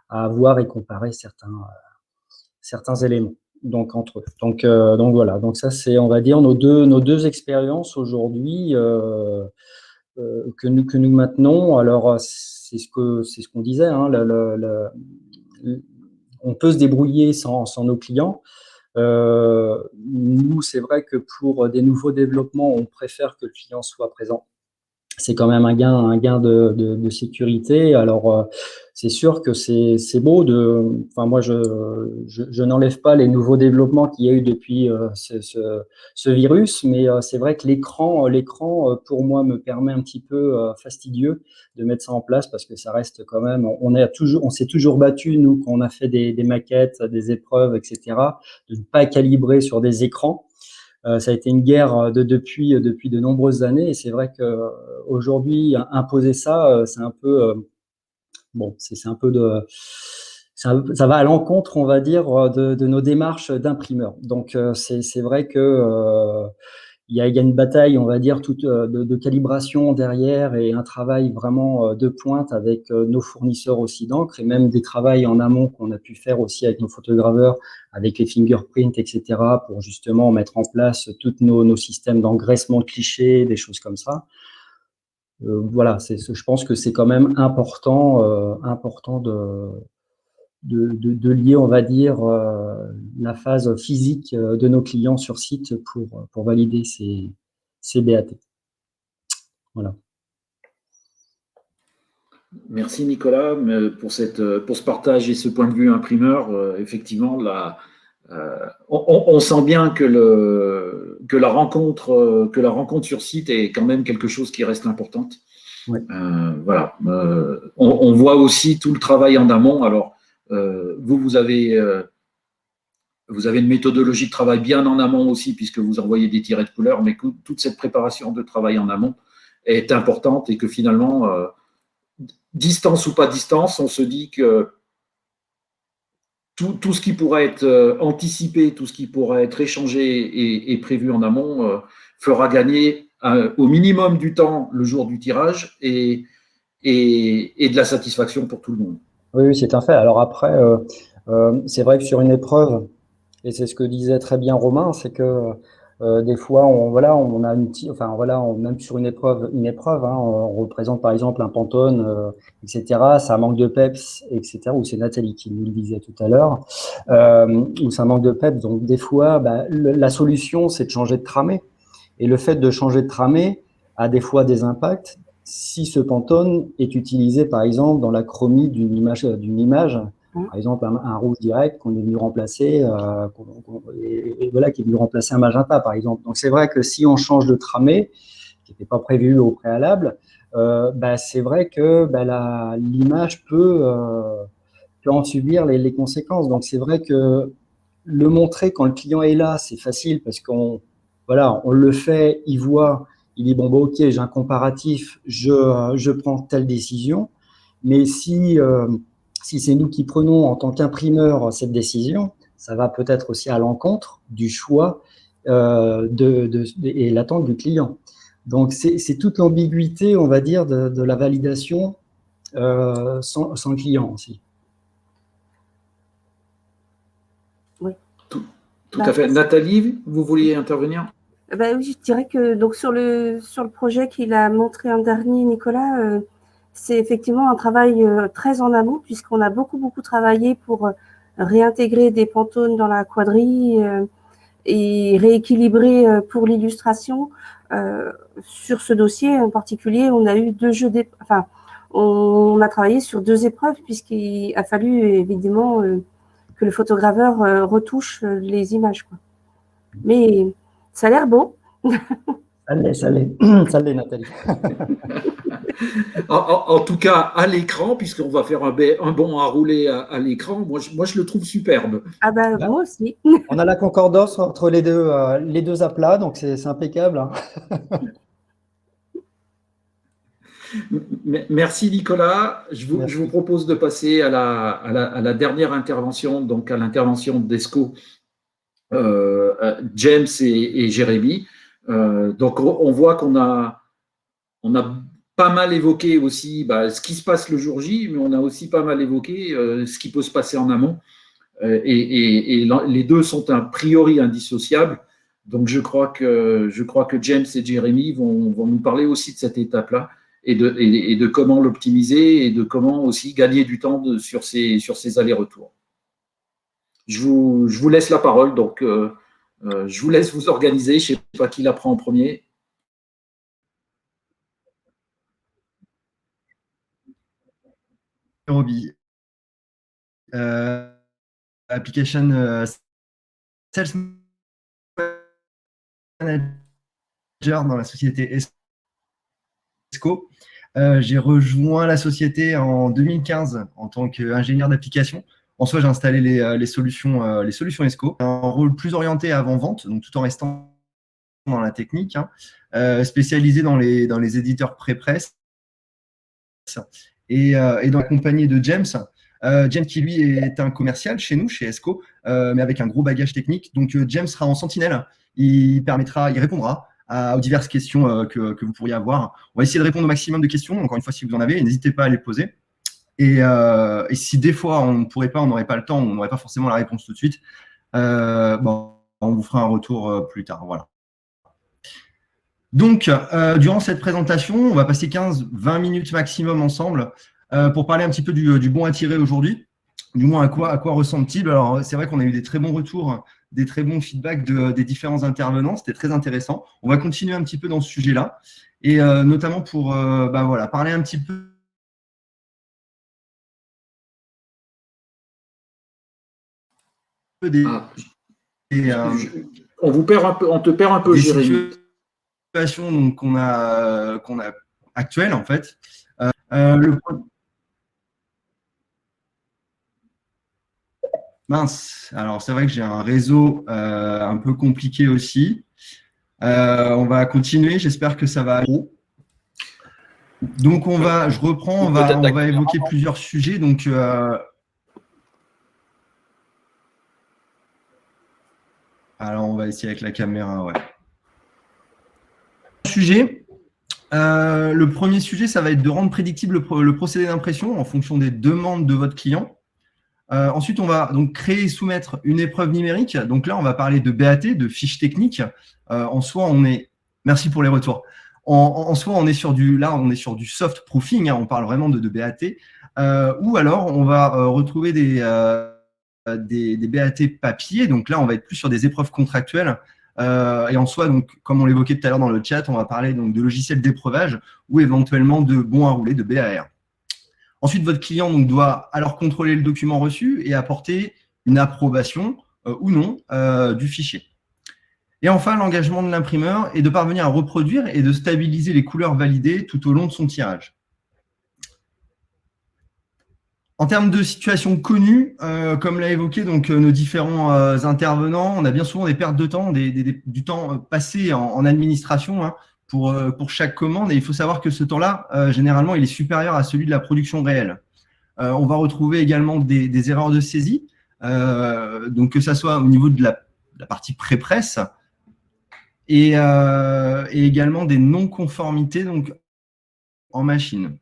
avoir et comparer certains éléments. Donc entre eux. Donc voilà. Donc ça c'est, on va dire, nos deux expériences aujourd'hui que nous maintenons. Alors c'est ce qu'on disait. Hein, on peut se débrouiller sans nos clients. Nous, c'est vrai que pour des nouveaux développements, on préfère que le client soit présent. C'est quand même un gain de sécurité. Alors, c'est sûr que c'est beau enfin, moi, je n'enlève pas les nouveaux développements qu'il y a eu depuis ce virus, mais c'est vrai que l'écran, pour moi, me permet un petit peu fastidieux de mettre ça en place parce que ça reste quand même, on s'est toujours battu, nous, quand on a fait des maquettes, des épreuves, etc., de ne pas calibrer sur des écrans. Ça a été une guerre depuis de nombreuses années et c'est vrai qu'aujourd'hui, imposer ça, c'est un peu bon, c'est un peu ça va à l'encontre, on va dire, de nos démarches d'imprimeurs. Donc c'est vrai que il y a une bataille, on va dire, de calibration derrière et un travail vraiment de pointe avec nos fournisseurs aussi d'encre et même des travails en amont qu'on a pu faire aussi avec nos photograveurs, avec les fingerprints, etc., pour justement mettre en place tous nos systèmes d'engraissement de clichés, des choses comme ça. Voilà, je pense que c'est quand même important de lier, on va dire, la phase physique de nos clients sur site pour valider ces BAT. Voilà. Merci Nicolas pour ce partage et ce point de vue imprimeur. Effectivement, on sent bien que la rencontre sur site est quand même quelque chose qui reste importante. Ouais. Voilà. On voit aussi tout le travail en amont. Alors, vous avez une méthodologie de travail bien en amont aussi, puisque vous envoyez des tirets de couleurs, mais toute cette préparation de travail en amont est importante et que finalement, distance ou pas distance, on se dit que tout ce qui pourrait être anticipé, tout ce qui pourrait être échangé et prévu en amont fera gagner au minimum du temps le jour du tirage et de la satisfaction pour tout le monde. Oui, c'est un fait. Alors après, c'est vrai que sur une épreuve, et c'est ce que disait très bien Romain, c'est que des fois, on a même sur une épreuve, hein, on représente par exemple un Pantone, etc. Ça manque de peps, etc. Ou c'est Nathalie qui nous le disait tout à l'heure, où ça manque de peps. Donc des fois, la solution, c'est de changer de tramé. Et le fait de changer de tramé a des fois des impacts. Si ce Pantone est utilisé, par exemple, dans la chromie d'une image, par exemple un rouge direct qu'on est venu remplacer, qui est venu remplacer un magenta, par exemple. Donc c'est vrai que si on change de tramé, qui n'était pas prévu au préalable, c'est vrai que l'image peut en subir les conséquences. Donc c'est vrai que le montrer quand le client est là, c'est facile parce on le fait, il voit, il dit bon, ok, j'ai un comparatif, je prends telle décision. Mais si c'est nous qui prenons en tant qu'imprimeur cette décision, ça va peut-être aussi à l'encontre du choix et l'attente du client. Donc c'est toute l'ambiguïté, on va dire, de la validation sans le client aussi. Oui. Tout à fait. Nathalie, vous vouliez intervenir ? Oui, je dirais que donc sur le projet qu'il a montré en dernier, Nicolas, c'est effectivement un travail très en amont, puisqu'on a beaucoup travaillé pour réintégrer des Pantones dans la quadrille et rééquilibrer pour l'illustration. Sur ce dossier en particulier, on a eu on a travaillé sur 2 épreuves, puisqu'il a fallu évidemment que le photograveur retouche les images, quoi. Mais ça a l'air beau. Ça l'est, Nathalie. En tout cas, à l'écran, puisqu'on va faire un bond à rouler à l'écran, moi, je le trouve superbe. Ah bah, moi aussi. On a la concordance entre les deux aplats, donc c'est impeccable, hein. Merci Nicolas. Je vous propose de passer à la dernière intervention, donc à l'intervention d'ESCO, James et Jérémy. Donc on voit qu'on a pas mal évoqué aussi ce qui se passe le jour J, mais on a aussi pas mal évoqué ce qui peut se passer en amont. Et les deux sont a priori indissociables. Donc je crois que James et Jérémy vont nous parler aussi de cette étape-là et de comment l'optimiser et de comment aussi gagner du temps sur ces allers-retours. Je vous laisse la parole, donc je vous laisse vous organiser. Je ne sais pas qui la prend en premier. Roby. Application Sales Manager dans la société ESCO. J'ai rejoint la société en 2015 en tant qu'ingénieur d'application. En soi, j'ai installé les solutions ESCO. Un rôle plus orienté avant-vente, donc tout en restant dans la technique, spécialisé dans les éditeurs pré-presse et dans la compagnie de James. James qui lui est un commercial chez nous, chez ESCO, mais avec un gros bagage technique. Donc James sera en sentinelle, il répondra aux diverses questions que vous pourriez avoir. On va essayer de répondre au maximum de questions. Encore une fois, si vous en avez, n'hésitez pas à les poser. Et si des fois on n'aurait pas le temps, on n'aurait pas forcément la réponse tout de suite, on vous fera un retour plus tard. Voilà. Donc, durant cette présentation, on va passer 15-20 minutes maximum ensemble pour parler un petit peu du bon à tirer aujourd'hui. Du moins, à quoi ressemble-t-il? Alors, c'est vrai qu'on a eu des très bons retours, des très bons feedbacks des différents intervenants. C'était très intéressant. On va continuer un petit peu dans ce sujet-là. Et notamment pour parler un petit peu on te perd un peu, Jérémy. Situation donc, qu'on a actuelle, en fait. Mince, alors c'est vrai que j'ai un réseau un peu compliqué aussi. On va continuer, j'espère que ça va aller. Donc je reprends, on va évoquer plusieurs sujets. Donc alors on va essayer avec la caméra, ouais. Le premier sujet, ça va être de rendre prédictible le procédé d'impression en fonction des demandes de votre client. Ensuite, on va donc créer et soumettre une épreuve numérique. Donc là, on va parler de BAT, de fiches techniques. En soi, merci pour les retours. En soi, on est sur du soft proofing. On parle vraiment de BAT. Ou alors, on va retrouver des BAT papier. Donc là, on va être plus sur des épreuves contractuelles. Et en soi, donc, comme on l'évoquait tout à l'heure dans le chat, on va parler donc de logiciels d'épreuvage ou éventuellement de bons à rouler, de BAR. Ensuite, votre client donc, doit alors contrôler le document reçu et apporter une approbation ou non du fichier. Et enfin, l'engagement de l'imprimeur est de parvenir à reproduire et de stabiliser les couleurs validées tout au long de son tirage. En termes de situation connue, comme l'a évoqué donc, nos différents intervenants, on a bien souvent des pertes de temps, du temps passé en administration pour chaque commande. Et il faut savoir que ce temps-là, généralement, il est supérieur à celui de la production réelle. On va retrouver également des erreurs de saisie, donc que ça soit au niveau de la partie pré-presse et également des non-conformités donc, en machine.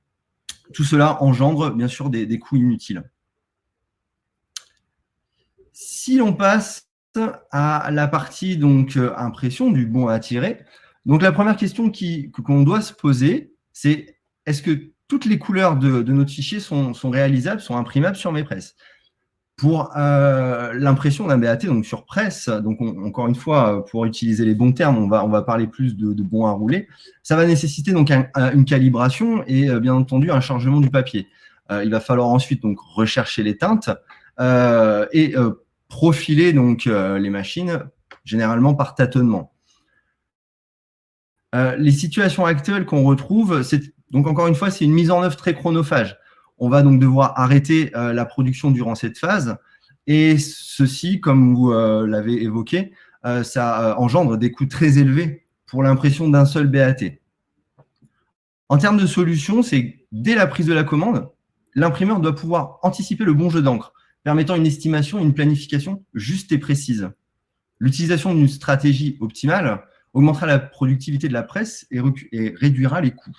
Tout cela engendre, bien sûr, des coûts inutiles. Si l'on passe à la partie donc, impression du bon à tirer, donc la première question qu'on doit se poser, c'est est-ce que toutes les couleurs de notre fichier sont réalisables, sont imprimables sur Mépresse. Pour l'impression d'un BAT, donc sur presse, donc encore une fois, pour utiliser les bons termes, on va parler plus de bon à rouler. Ça va nécessiter donc une calibration et bien entendu un chargement du papier. Il va falloir ensuite donc rechercher les teintes et profiler donc les machines, généralement par tâtonnement. Les situations actuelles qu'on retrouve, donc encore une fois, c'est une mise en œuvre très chronophage. On va donc devoir arrêter la production durant cette phase. Et ceci, comme vous l'avez évoqué, ça engendre des coûts très élevés pour l'impression d'un seul BAT. En termes de solution, c'est dès la prise de la commande, l'imprimeur doit pouvoir anticiper le bon jeu d'encre, permettant une estimation et une planification juste et précise. L'utilisation d'une stratégie optimale augmentera la productivité de la presse et réduira les coûts.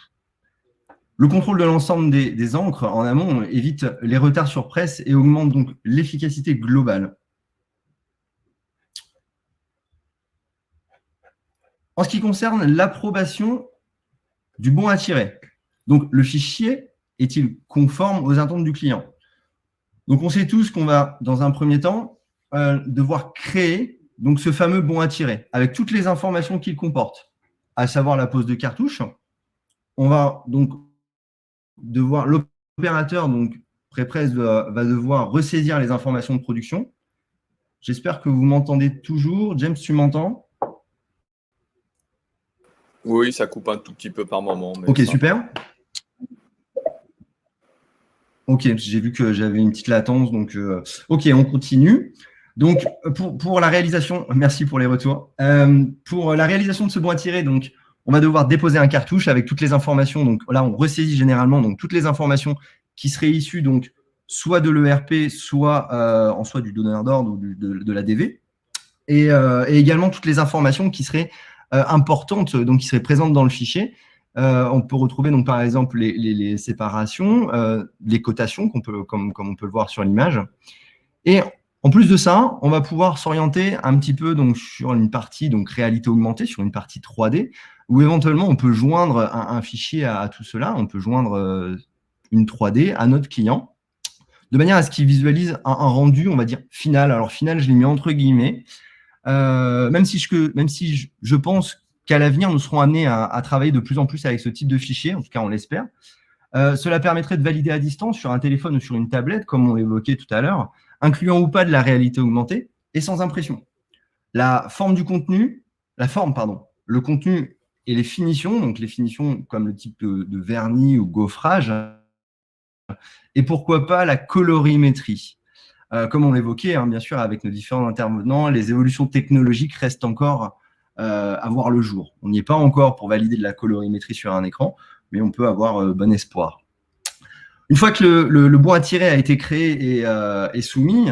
Le contrôle de l'ensemble des encres en amont évite les retards sur presse et augmente donc l'efficacité globale. En ce qui concerne l'approbation du bon à tirer, donc le fichier est-il conforme aux attentes du client? Donc on sait tous qu'on va, dans un premier temps, devoir créer donc ce fameux bon à tirer avec toutes les informations qu'il comporte, à savoir la pose de cartouche. On va donc l'opérateur, donc Prépresse, va devoir ressaisir les informations de production. J'espère que vous m'entendez toujours. James, tu m'entends? Oui, ça coupe un tout petit peu par moment. Mais ok, ça... super. Ok, j'ai vu que j'avais une petite latence, donc ok, on continue. Donc, pour la réalisation, merci pour les retours. Pour la réalisation de ce bon à tirer, donc, on va devoir déposer un cartouche avec toutes les informations. Donc là, on ressaisit généralement donc, toutes les informations qui seraient issues donc, soit de l'ERP, soit en soit du donneur d'ordre ou de la DV. Et également toutes les informations qui seraient importantes, donc qui seraient présentes dans le fichier. On peut retrouver donc, par exemple les séparations, les cotations, comme on peut le voir sur l'image. Et en plus de ça, on va pouvoir s'orienter un petit peu donc, sur une partie donc, réalité augmentée, sur une partie 3D, où éventuellement on peut joindre un fichier à tout cela, on peut joindre une 3D à notre client, de manière à ce qu'il visualise un rendu, on va dire, final. Alors final, je l'ai mis entre guillemets, même si je pense qu'à l'avenir, nous serons amenés à travailler de plus en plus avec ce type de fichier, en tout cas on l'espère. Cela permettrait de valider à distance sur un téléphone ou sur une tablette, comme on l'évoquait tout à l'heure, incluant ou pas de la réalité augmentée et sans impression. Le contenu et les finitions, donc les finitions comme le type de vernis ou gaufrage, et pourquoi pas la colorimétrie. Comme on l'évoquait, hein, bien sûr, avec nos différents intervenants, les évolutions technologiques restent encore à voir le jour. On n'y est pas encore pour valider de la colorimétrie sur un écran, mais on peut avoir bon espoir. Une fois que le bon à tirer a été créé et soumis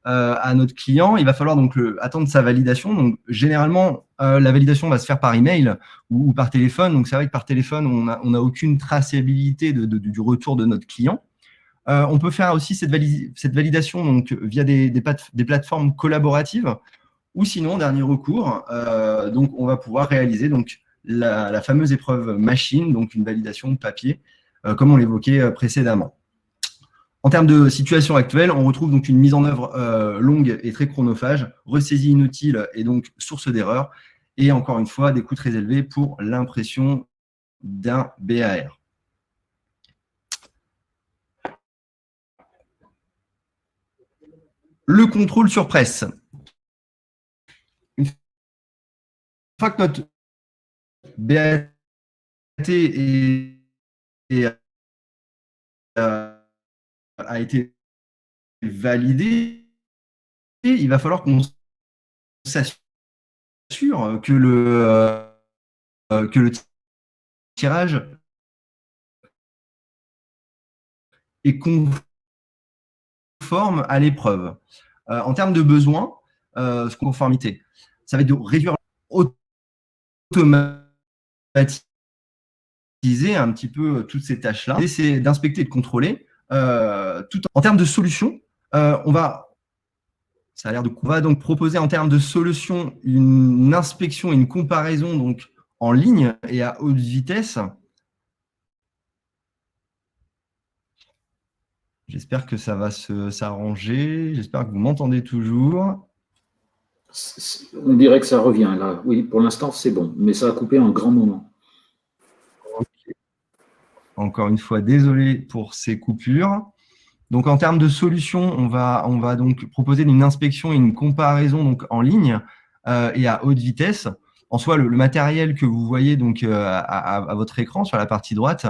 à notre client, il va falloir donc attendre sa validation. Donc, généralement, la validation va se faire par email ou par téléphone. Donc, c'est vrai que par téléphone, on n'a aucune traçabilité du retour de notre client. On peut faire aussi cette validation donc, via des plateformes collaboratives ou sinon, dernier recours, donc, on va pouvoir réaliser donc, la fameuse épreuve machine, donc une validation de papier, comme on l'évoquait précédemment. En termes de situation actuelle, on retrouve donc une mise en œuvre longue et très chronophage, ressaisie inutile et donc source d'erreur, et encore une fois, des coûts très élevés pour l'impression d'un BAR. Le contrôle sur presse. Une fois que notre BAT a été validé, il va falloir qu'on s'assure que le tirage est conforme à l'épreuve. En termes de besoins, conformité, ça va être de réduire automatiser un petit peu toutes ces tâches-là, et c'est d'inspecter et de contrôler. En termes de solutions, on va donc proposer en termes de solutions une inspection et une comparaison donc, en ligne et à haute vitesse J'espère que ça va s'arranger. J'espère que vous m'entendez toujours. On dirait que ça revient là. Oui, pour l'instant, c'est bon, mais ça a coupé un grand moment. Okay. Encore une fois, désolé pour ces coupures. Donc, en termes de solutions, on va donc proposer une inspection et une comparaison donc, en ligne et à haute vitesse. En soi, le matériel que vous voyez donc, à votre écran sur la partie droite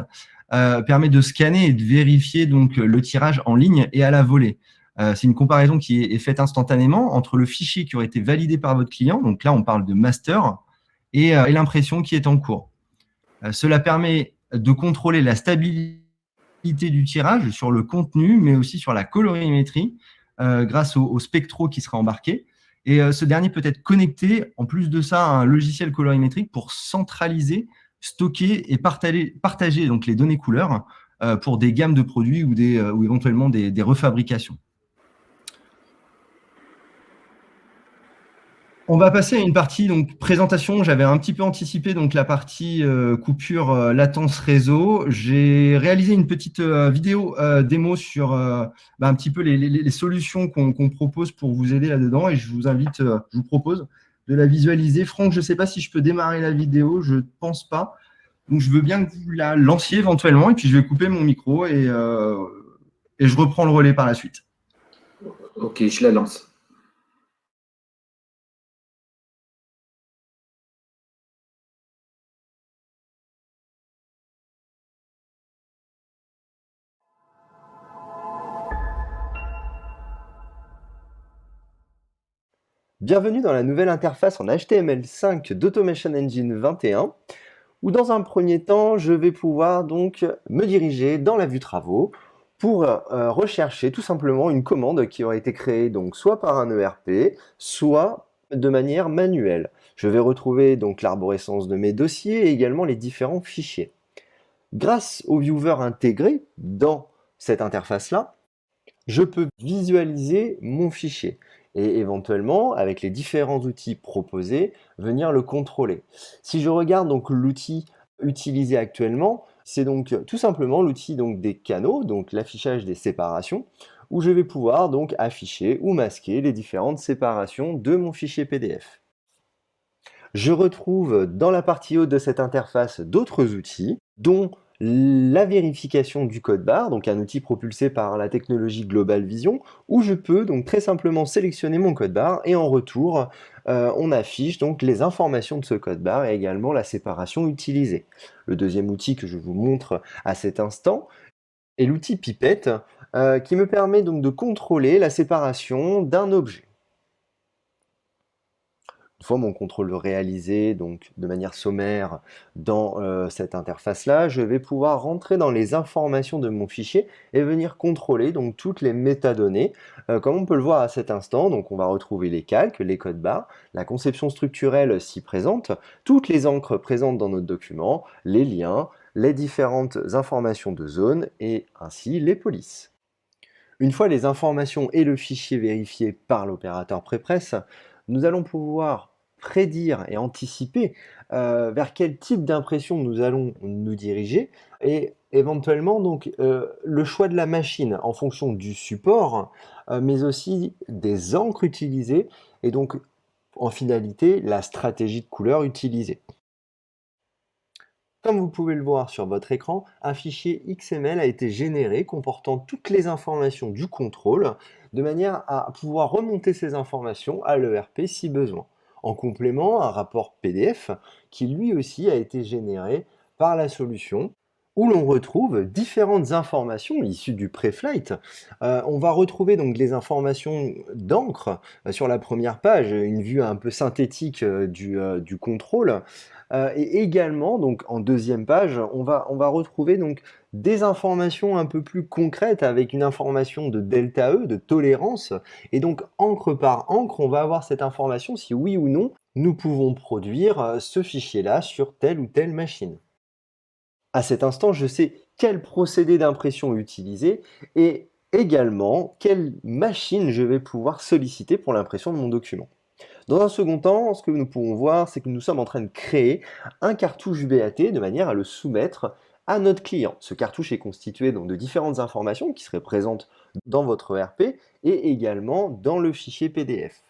permet de scanner et de vérifier donc, le tirage en ligne et à la volée. C'est une comparaison qui est faite instantanément entre le fichier qui aurait été validé par votre client, donc là on parle de master, et l'impression qui est en cours. Cela permet de contrôler la stabilité du tirage sur le contenu, mais aussi sur la colorimétrie grâce au spectro qui sera embarqué. Et ce dernier peut être connecté, en plus de ça, à un logiciel colorimétrique pour centraliser, stocker et partager donc les données couleurs pour des gammes de produits ou éventuellement des refabrications. On va passer à une partie donc présentation. J'avais un petit peu anticipé donc la partie coupure latence réseau. J'ai réalisé une petite vidéo démo sur un petit peu les solutions qu'on propose pour vous aider là-dedans et je vous propose de la visualiser. Franck, je ne sais pas si je peux démarrer la vidéo, je ne pense pas. Donc je veux bien que vous la lanciez éventuellement et puis je vais couper mon micro et je reprends le relais par la suite. Ok, je la lance. Bienvenue dans la nouvelle interface en HTML5 d'Automation Engine 21, où dans un premier temps, je vais pouvoir donc me diriger dans la vue travaux pour rechercher tout simplement une commande qui aurait été créée donc soit par un ERP, soit de manière manuelle. Je vais retrouver donc l'arborescence de mes dossiers et également les différents fichiers. Grâce au viewer intégré dans cette interface-là, je peux visualiser mon fichier et éventuellement, avec les différents outils proposés, venir le contrôler. Si je regarde donc l'outil utilisé actuellement, c'est donc tout simplement l'outil des canaux, donc l'affichage des séparations, où je vais pouvoir donc afficher ou masquer les différentes séparations de mon fichier PDF. Je retrouve dans la partie haute de cette interface d'autres outils, dont la vérification du code barre, donc un outil propulsé par la technologie Global Vision, où je peux donc très simplement sélectionner mon code barre et en retour, on affiche donc les informations de ce code barre et également la séparation utilisée. Le deuxième outil que je vous montre à cet instant est l'outil Pipette, qui me permet donc de contrôler la séparation d'un objet. Une fois mon contrôle réalisé donc de manière sommaire dans cette interface-là, je vais pouvoir rentrer dans les informations de mon fichier et venir contrôler donc toutes les métadonnées. Comme on peut le voir à cet instant, donc on va retrouver les calques, les codes barres, la conception structurelle si présente, toutes les encres présentes dans notre document, les liens, les différentes informations de zone et ainsi les polices. Une fois les informations et le fichier vérifiés par l'opérateur Prépresse, nous allons pouvoir prédire et anticiper vers quel type d'impression nous allons nous diriger et éventuellement donc le choix de la machine en fonction du support, mais aussi des encres utilisées et donc en finalité la stratégie de couleur utilisée. Comme vous pouvez le voir sur votre écran, un fichier XML a été généré comportant toutes les informations du contrôle de manière à pouvoir remonter ces informations à l'ERP si besoin. En complément, un rapport PDF qui lui aussi a été généré par la solution où l'on retrouve différentes informations issues du pré-flight. On va retrouver donc les informations d'encre sur la première page, une vue un peu synthétique du contrôle. Et également, donc en deuxième page, on va retrouver donc des informations un peu plus concrètes avec une information de delta E, de tolérance. Et donc, encre par encre, on va avoir cette information si oui ou non nous pouvons produire ce fichier-là sur telle ou telle machine. À cet instant, je sais quel procédé d'impression utiliser et également quelle machine je vais pouvoir solliciter pour l'impression de mon document. Dans un second temps, ce que nous pouvons voir, c'est que nous sommes en train de créer un cartouche BAT de manière à le soumettre à notre client. Ce cartouche est constitué donc de différentes informations qui seraient présentes dans votre ERP et également dans le fichier PDF.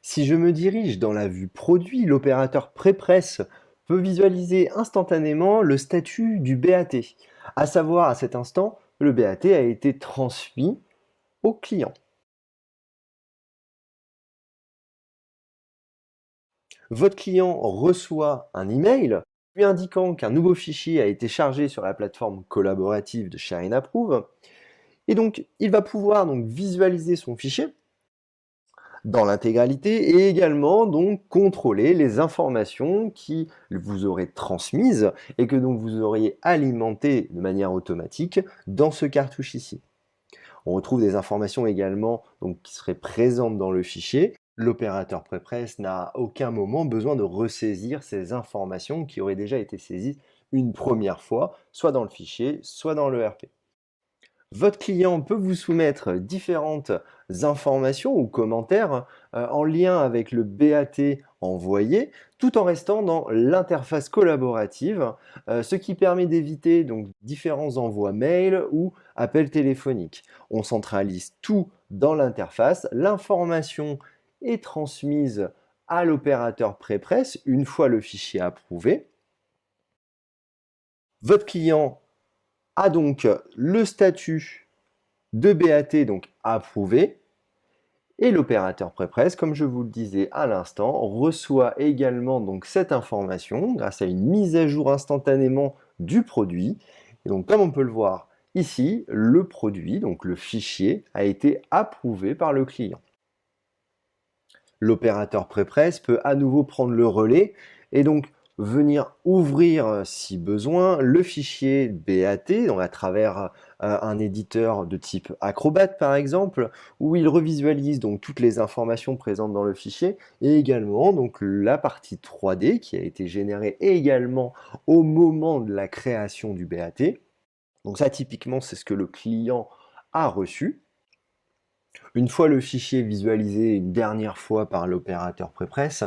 Si je me dirige dans la vue produit, l'opérateur pré-presse peut visualiser instantanément le statut du BAT, à savoir à cet instant, le BAT a été transmis au client. Votre client reçoit un email lui indiquant qu'un nouveau fichier a été chargé sur la plateforme collaborative de Share and Approve. Et donc, il va pouvoir donc visualiser son fichier dans l'intégralité et également donc contrôler les informations qui vous aurez transmises et que donc vous auriez alimentées de manière automatique dans ce cartouche ici. On retrouve des informations également donc, qui seraient présentes dans le fichier. L'opérateur pré-presse n'a à aucun moment besoin de ressaisir ces informations qui auraient déjà été saisies une première fois, soit dans le fichier, soit dans l'ERP. Votre client peut vous soumettre différentes informations ou commentaires en lien avec le BAT envoyé, tout en restant dans l'interface collaborative, ce qui permet d'éviter donc différents envois mail ou appels téléphoniques. On centralise tout dans l'interface, l'information est transmise à l'opérateur pré-presse une fois le fichier approuvé. Votre client a donc le statut de BAT donc approuvé et l'opérateur pré-presse, comme je vous le disais à l'instant, reçoit également donc cette information grâce à une mise à jour instantanément du produit. Et donc comme on peut le voir ici, le produit, donc le fichier, a été approuvé par le client. L'opérateur pré-presse peut à nouveau prendre le relais et donc venir ouvrir, si besoin, le fichier BAT donc à travers un éditeur de type Acrobat par exemple, où il revisualise donc toutes les informations présentes dans le fichier et également donc la partie 3D qui a été générée également au moment de la création du BAT. Donc ça typiquement c'est ce que le client a reçu. Une fois le fichier visualisé une dernière fois par l'opérateur pré-presse,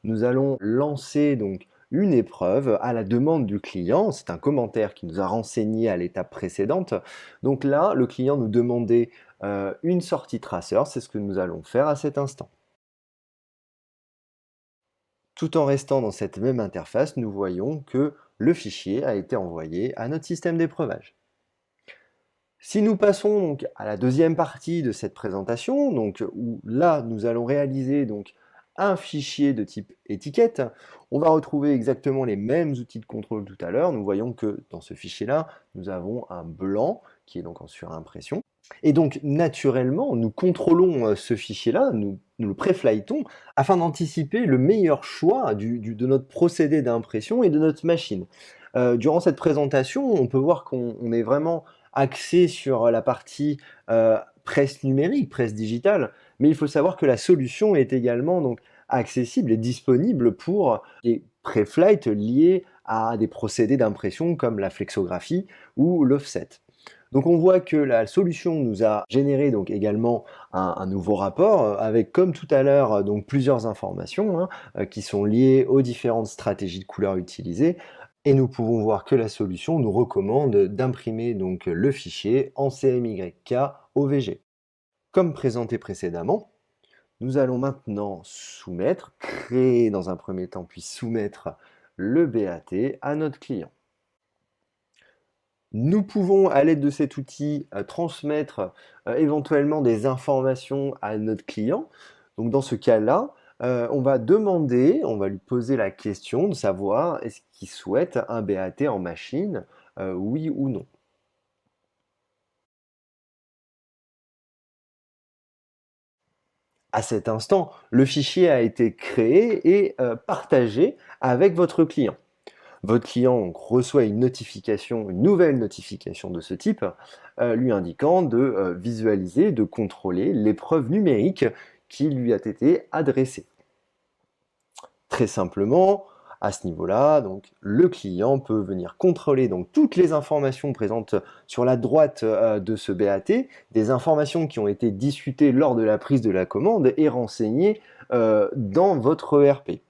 nous allons lancer donc une épreuve à la demande du client. C'est un commentaire qui nous a renseigné à l'étape précédente. Donc là, le client nous demandait une sortie traceur. C'est ce que nous allons faire à cet instant. Tout en restant dans cette même interface, nous voyons que le fichier a été envoyé à notre système d'épreuvage. Si nous passons donc à la deuxième partie de cette présentation, donc, où là nous allons réaliser donc, un fichier de type étiquette, on va retrouver exactement les mêmes outils de contrôle tout à l'heure. Nous voyons que dans ce fichier-là, nous avons un blanc qui est donc en surimpression. Et donc, naturellement, nous contrôlons ce fichier-là, nous le préflightons afin d'anticiper le meilleur choix de notre procédé d'impression et de notre machine. Durant cette présentation, on peut voir qu'on est vraiment axé sur la partie presse numérique, presse digitale, mais il faut savoir que la solution est également donc, accessible et disponible pour les préflights liés à des procédés d'impression comme la flexographie ou l'offset. Donc on voit que la solution nous a généré donc également un nouveau rapport avec, comme tout à l'heure, donc plusieurs informations qui sont liées aux différentes stratégies de couleurs utilisées. Et nous pouvons voir que la solution nous recommande d'imprimer donc le fichier en CMYK OVG. Comme présenté précédemment, nous allons maintenant soumettre, créer dans un premier temps, puis soumettre le BAT à notre client. Nous pouvons, à l'aide de cet outil, transmettre éventuellement des informations à notre client. Donc dans ce cas-là, on va lui poser la question de savoir est-ce qu'il souhaite un BAT en machine, oui ou non. À cet instant, le fichier a été créé et partagé avec votre client. Votre client donc, reçoit une nouvelle notification de ce type, lui indiquant de visualiser, de contrôler l'épreuve numérique qui lui a été adressée. Très simplement, à ce niveau-là, donc, le client peut venir contrôler donc, toutes les informations présentes sur la droite de ce BAT, des informations qui ont été discutées lors de la prise de la commande et renseignées dans votre ERP.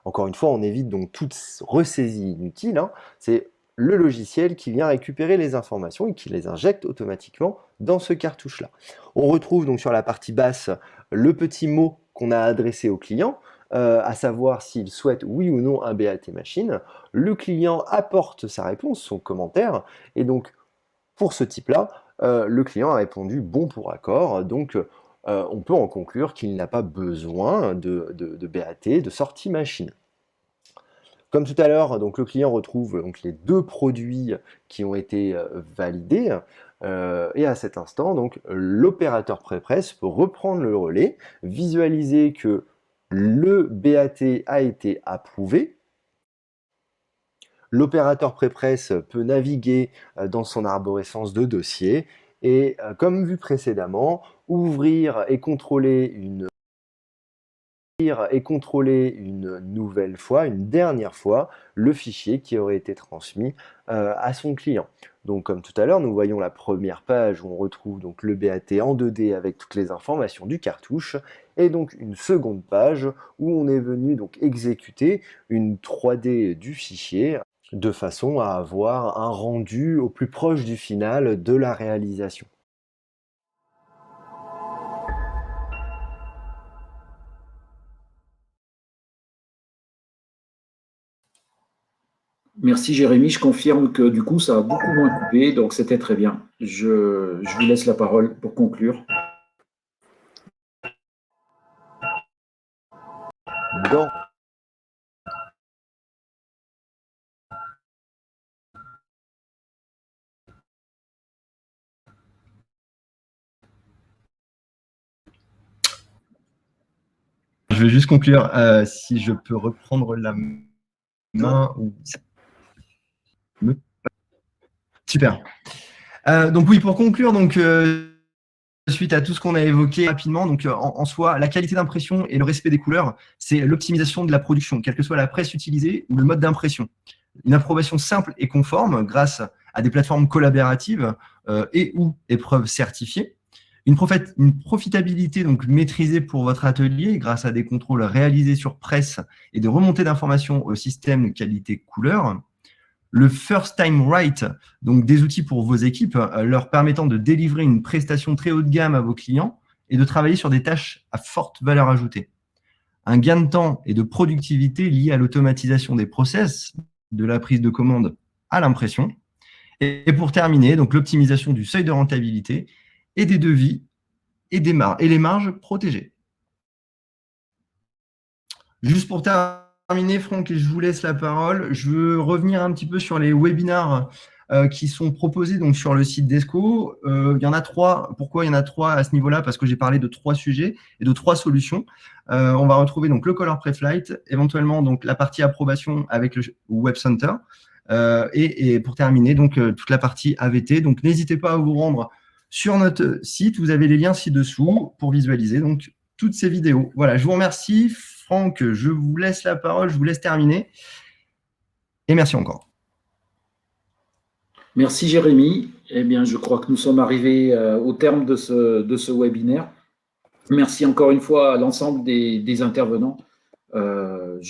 Encore une fois, on évite donc toute ressaisie inutile, hein. C'est le logiciel qui vient récupérer les informations et qui les injecte automatiquement dans ce cartouche-là. On retrouve donc sur la partie basse le petit mot qu'on a adressé au client, à savoir s'il souhaite oui ou non un BAT machine. Le client apporte sa réponse, son commentaire, et donc pour ce type-là, le client a répondu bon pour accord, donc on peut en conclure qu'il n'a pas besoin de BAT, de sortie machine. Comme tout à l'heure, donc le client retrouve donc les deux produits qui ont été validés, et à cet instant, donc l'opérateur pré-presse peut reprendre le relais, visualiser que le BAT a été approuvé. L'opérateur pré-presse peut naviguer dans son arborescence de dossier et, comme vu précédemment, ouvrir et contrôler une nouvelle fois, une dernière fois, le fichier qui aurait été transmis à son client. Donc, comme tout à l'heure, nous voyons la première page où on retrouve donc le BAT en 2D avec toutes les informations du cartouche, et donc une seconde page où on est venu donc exécuter une 3D du fichier de façon à avoir un rendu au plus proche du final de la réalisation. Merci Jérémy, je confirme que du coup ça a beaucoup moins coupé, donc c'était très bien. Je vous laisse la parole pour conclure. Je vais juste conclure, si je peux reprendre la main. Super. Donc oui, pour conclure, donc, suite à tout ce qu'on a évoqué rapidement, donc en soi, la qualité d'impression et le respect des couleurs, c'est l'optimisation de la production, quelle que soit la presse utilisée ou le mode d'impression. Une approbation simple et conforme grâce à des plateformes collaboratives et ou épreuves certifiées. Une profitabilité donc maîtrisée pour votre atelier grâce à des contrôles réalisés sur presse et de remontée d'informations au système de qualité couleur. Le first time right, donc des outils pour vos équipes, leur permettant de délivrer une prestation très haut de gamme à vos clients et de travailler sur des tâches à forte valeur ajoutée. Un gain de temps et de productivité lié à l'automatisation des process, de la prise de commande à l'impression. Et pour terminer, donc l'optimisation du seuil de rentabilité et des devis et les marges protégées. Juste pour terminer, Franck, et je vous laisse la parole, je veux revenir un petit peu sur les webinars qui sont proposés donc, sur le site d'ESCO. Il y en a 3. Pourquoi il y en a 3 à ce niveau-là? Parce que j'ai parlé de 3 sujets et de 3 solutions. On va retrouver donc, le Color Preflight, éventuellement donc, la partie approbation avec le Web Center. Et pour terminer, donc, toute la partie AVT. Donc, n'hésitez pas à vous rendre sur notre site. Vous avez les liens ci-dessous pour visualiser donc, toutes ces vidéos. Voilà, je vous remercie. Franck, je vous laisse la parole, je vous laisse terminer. Et merci encore. Merci Jérémy. Eh bien, je crois que nous sommes arrivés au terme de ce webinaire. Merci encore une fois à l'ensemble des intervenants. Les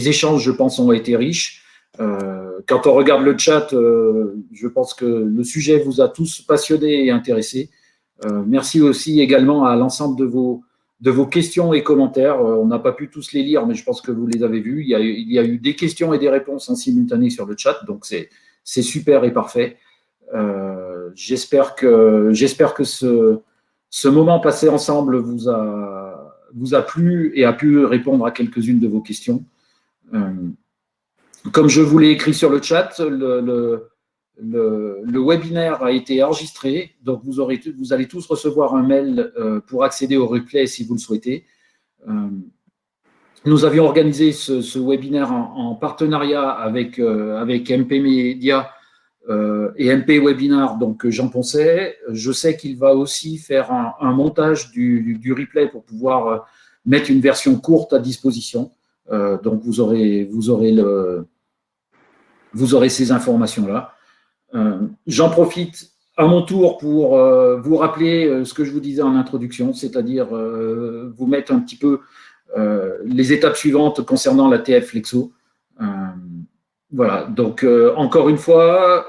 échanges, je pense, ont été riches. Quand on regarde le chat, je pense que le sujet vous a tous passionnés et intéressés. Merci aussi également à l'ensemble de vos questions et commentaires. On n'a pas pu tous les lire, mais je pense que vous les avez vus. Il y a eu des questions et des réponses en simultané sur le chat, donc c'est super et parfait. J'espère que ce moment passé ensemble vous a plu et a pu répondre à quelques-unes de vos questions. Comme je vous l'ai écrit sur le chat, le webinaire a été enregistré, donc vous allez tous recevoir un mail pour accéder au replay si vous le souhaitez. Nous avions organisé ce webinaire en partenariat avec MP Media et MP Webinar, donc Jean Poncet. Je sais qu'il va aussi faire un montage du replay pour pouvoir mettre une version courte à disposition. Donc vous aurez ces informations-là. J'en profite à mon tour pour vous rappeler ce que je vous disais en introduction, c'est-à-dire vous mettre un petit peu les étapes suivantes concernant la TF Flexo. Voilà, donc encore une fois,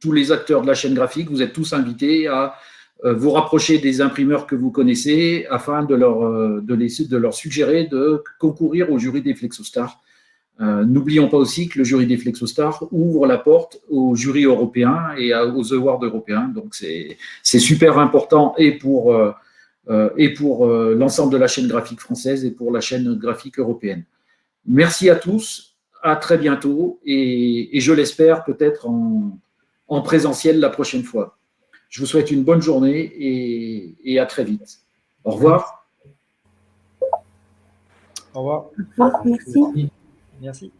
tous les acteurs de la chaîne graphique, vous êtes tous invités à vous rapprocher des imprimeurs que vous connaissez afin de leur suggérer de concourir au jury des FlexoStars. N'oublions pas aussi que le jury des FlexoStars ouvre la porte au jury européen et aux awards européens. Donc, c'est super important et pour l'ensemble de la chaîne graphique française et pour la chaîne graphique européenne. Merci à tous, à très bientôt et je l'espère peut-être en présentiel la prochaine fois. Je vous souhaite une bonne journée et à très vite. Au revoir. Au revoir. Au revoir, merci. Merci.